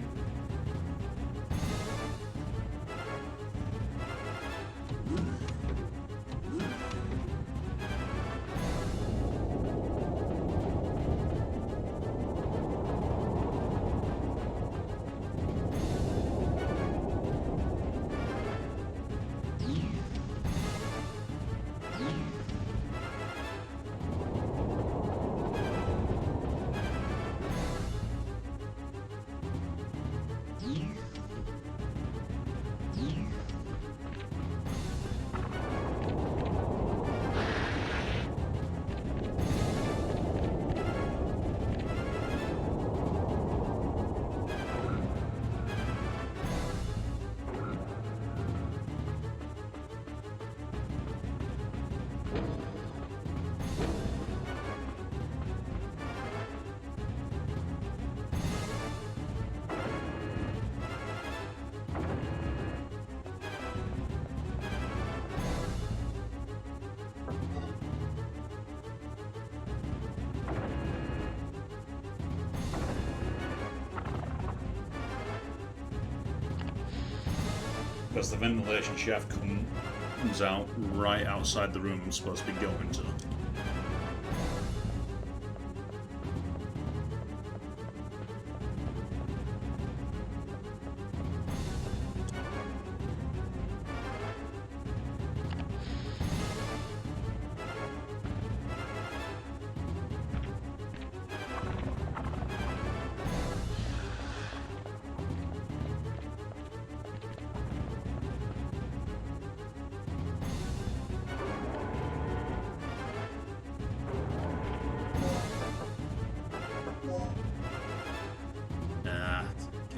Because the ventilation shaft comes out right outside the room I'm supposed to be going to.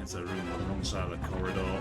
It's a room on the wrong side of the corridor.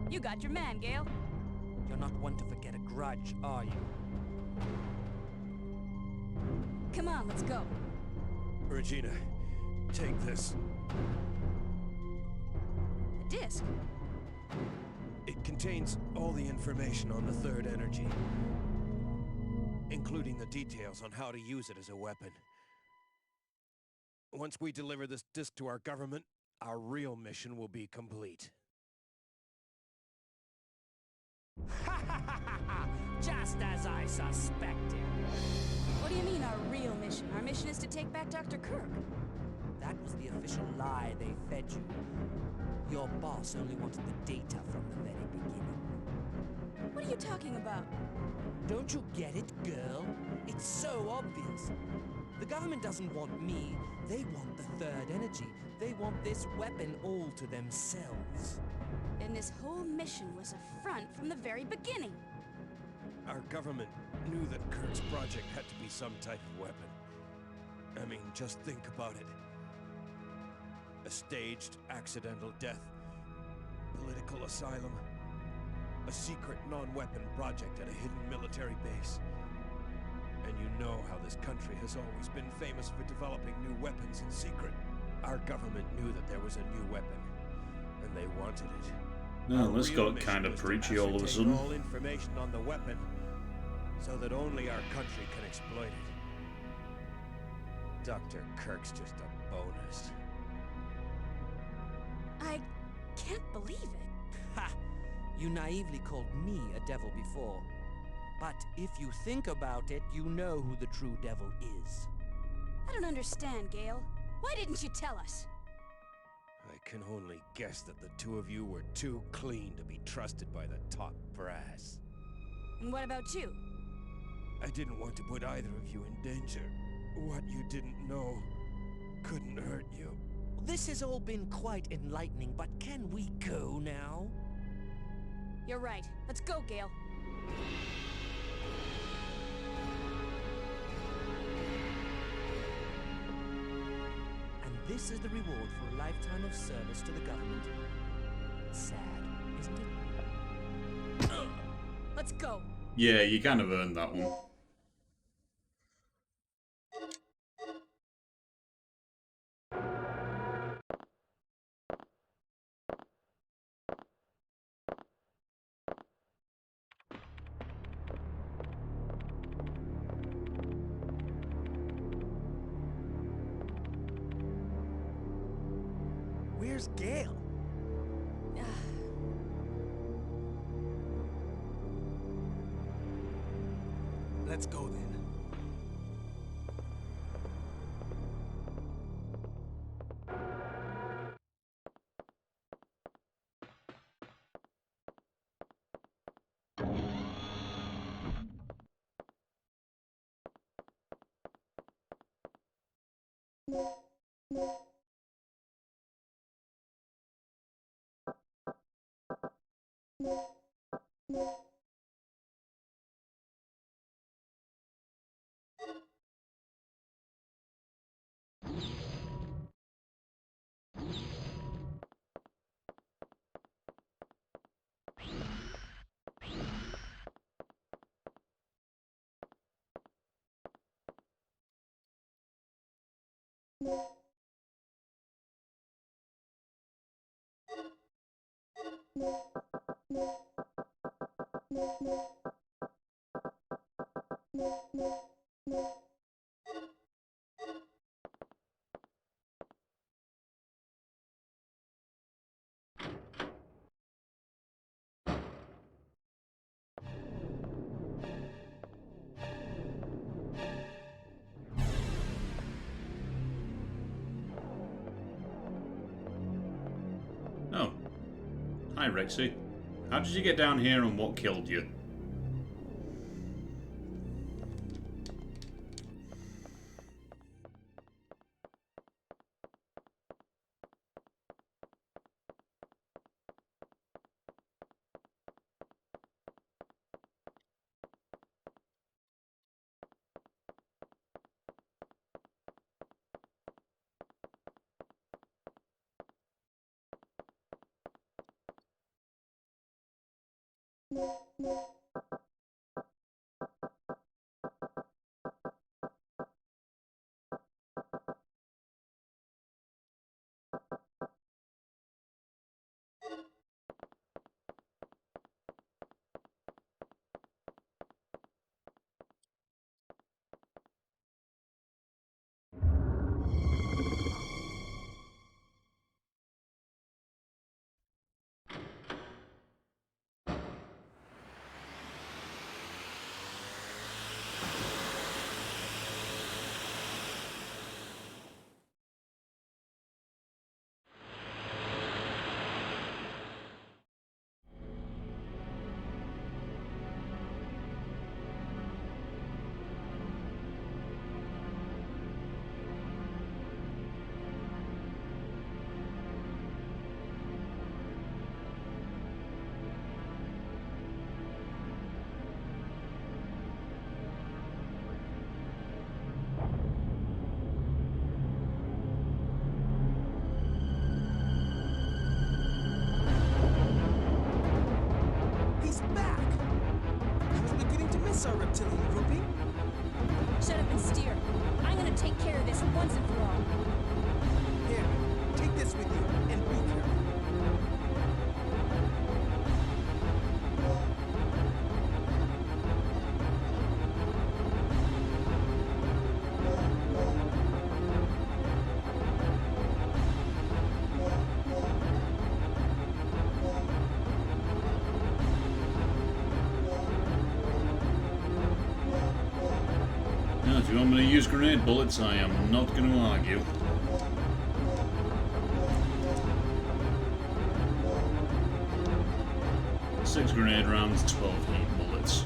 You got your man, Gale. You're not one to forget a grudge, are you? Come on, let's go. Regina, take this. A disc? It contains all the information on the third energy, including the details on how to use it as a weapon. Once we deliver this disc to our government, our real mission will be complete. Just as I suspected. What do you mean, our real mission? Our mission is to take back Dr. Kirk. That was the official lie they fed you. Your boss only wanted the data from the very beginning. What are you talking about? Don't you get it, girl? It's so obvious. The government doesn't want me. They want the third energy. They want this weapon all to themselves. Then this whole mission was a front from the very beginning. Our government knew that Kirk's project had to be some type of weapon. I mean, just think about it. A staged, accidental death, political asylum, a secret non-weapon project at a hidden military base. And you know how this country has always been famous for developing new weapons in secret. Our government knew that there was a new weapon, and they wanted it. No, Our this real got mission kind of was to preachy all of a ascertain sudden. all information on the weapon, so that only our country can exploit it. Dr. Kirk's just a bonus. I can't believe it. Ha! You naively called me a devil before. But if you think about it, you know who the true devil is. I don't understand, Gale. Why didn't you tell us? I can only guess that the two of you were too clean to be trusted by the top brass. And what about you? I didn't want to put either of you in danger. What you didn't know couldn't hurt you. This has all been quite enlightening, but can we go now? You're right. Let's go, Gale. And this is the reward for a lifetime of service to the government. Sad, isn't it? Let's go. Yeah, you kind of earned that one. Where's Gale? Let's go then. Oh. Hi, Rexy. How did you get down here and what killed you? He's back! I was beginning to miss our reptilian grouping. Shut up and steer. I'm gonna take care of this once and for all. Here, take this with you, and be careful. Now, if you want me to use grenade bullets, I am not going to argue. Six grenade rounds, 12 heat bullets.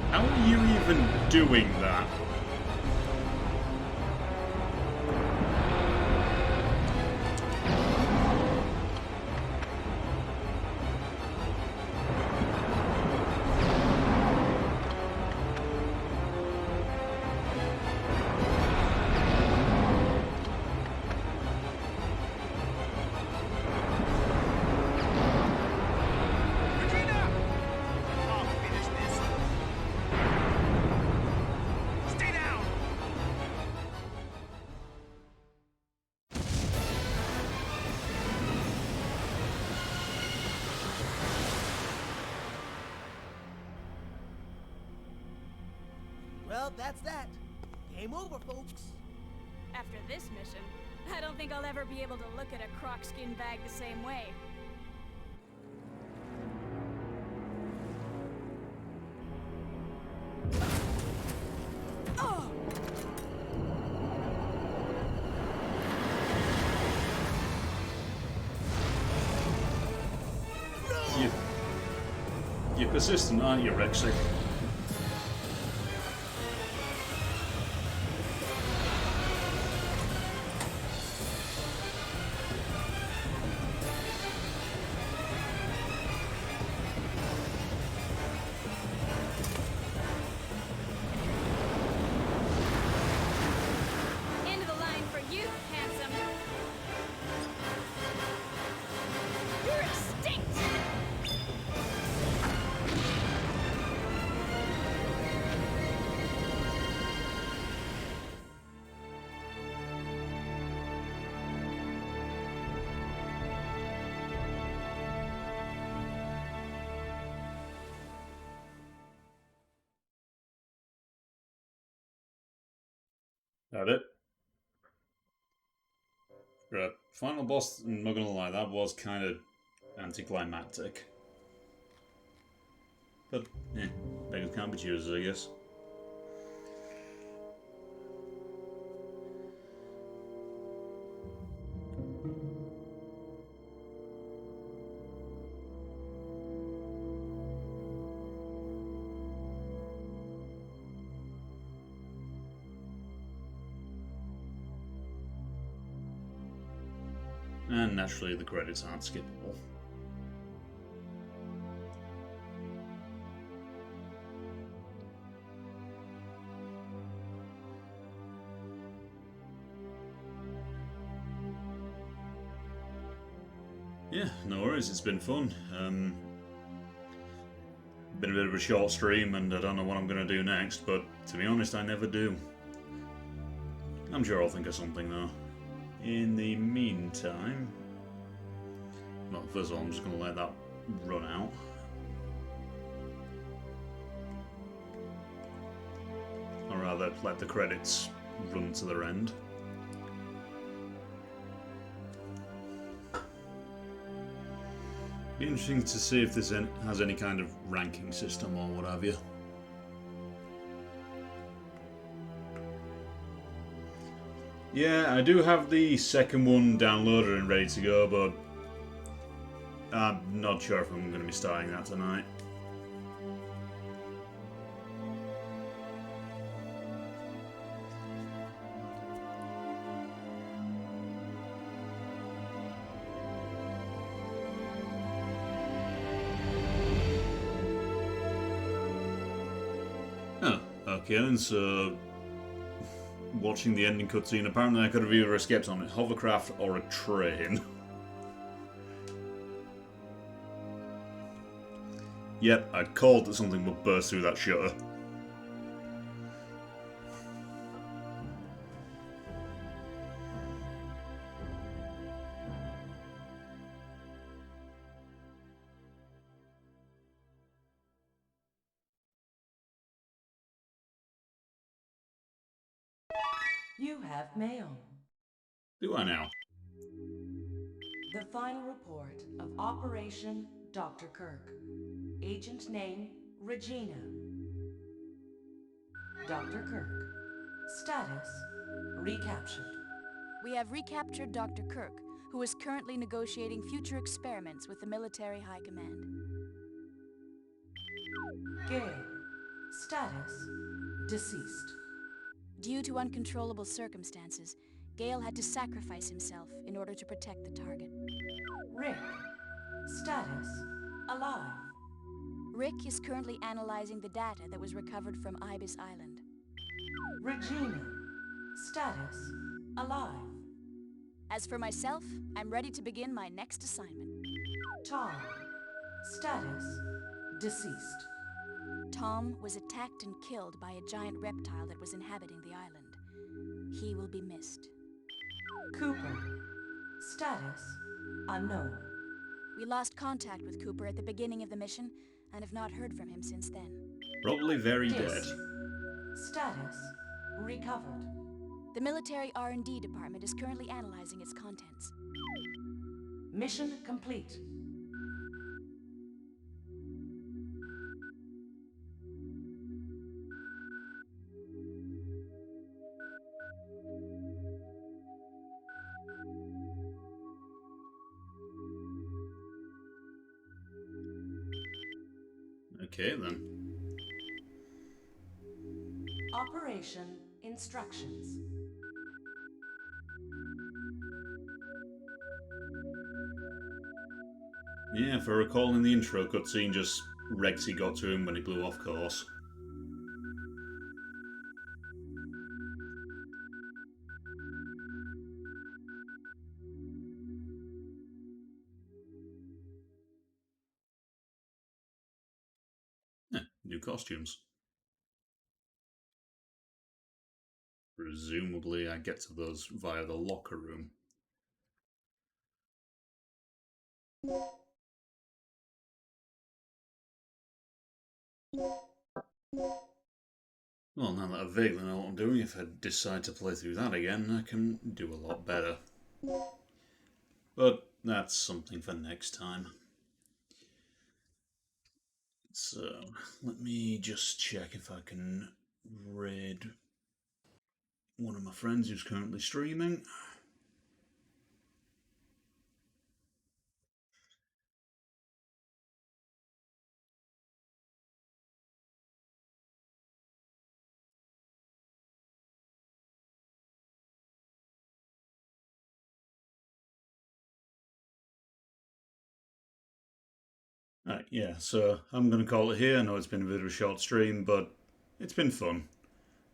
How are you even doing that? Regina! I'll finish this. Stay down! Well, that's that. Game over, folks. After this mission, I don't think I'll ever be able to look at a croc skin bag the same way. Oh! You're persistent, aren't you, Rexy? End of the line for you, handsome. You're extinct! That it? Right. Final boss, I'm not gonna lie, that was kind of anticlimactic. But, beggars can't be choosers, I guess. And naturally, the credits aren't skippable. Yeah, no worries, it's been fun. Been a bit of a short stream, and I don't know what I'm going to do next, but to be honest, I never do. I'm sure I'll think of something, though. In the meantime... Well, first of all, I'm just going to let that run out. Or rather, let the credits run to their end. Be interesting to see if this has any kind of ranking system or what have you. Yeah, I do have the second one downloaded and ready to go, but I'm not sure if I'm going to be starting that tonight. Oh, okay then, so watching the ending cutscene, apparently I could have either escaped on a hovercraft or a train. Yet, I called that something would burst through that shutter. You have mail. Do I now? The final report of Operation Dr. Kirk. Agent name, Regina. Dr. Kirk. Status, recaptured. We have recaptured Dr. Kirk, who is currently negotiating future experiments with the military high command. Gale. Status, deceased. Due to uncontrollable circumstances, Gale had to sacrifice himself in order to protect the target. Rick. Status, alive. Rick is currently analyzing the data that was recovered from Ibis Island. Regina. Status, alive. As for myself, I'm ready to begin my next assignment. Tom. Status, deceased. Tom was attacked and killed by a giant reptile that was inhabiting the island. He will be missed. Cooper. Status, unknown. We lost contact with Cooper at the beginning of the mission and have not heard from him since then. Probably very dead. Disk. Status, recovered. The military R&D department is currently analyzing its contents. Mission complete. Okay then. Operation instructions. Yeah, if I recall in the intro cutscene, just Rexy got to him when he blew off course. New costumes. Presumably I get to those via the locker room. Well, now that I vaguely know what I'm doing, if I decide to play through that again, I can do a lot better. But that's something for next time. So, let me just check if I can raid one of my friends who's currently streaming. Yeah, so I'm going to call it here. I know it's been a bit of a short stream, but it's been fun.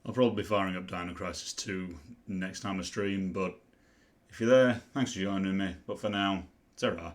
I'll probably be firing up Dino Crisis 2 next time I stream, but if you're there, thanks for joining me. But for now, ta-ra.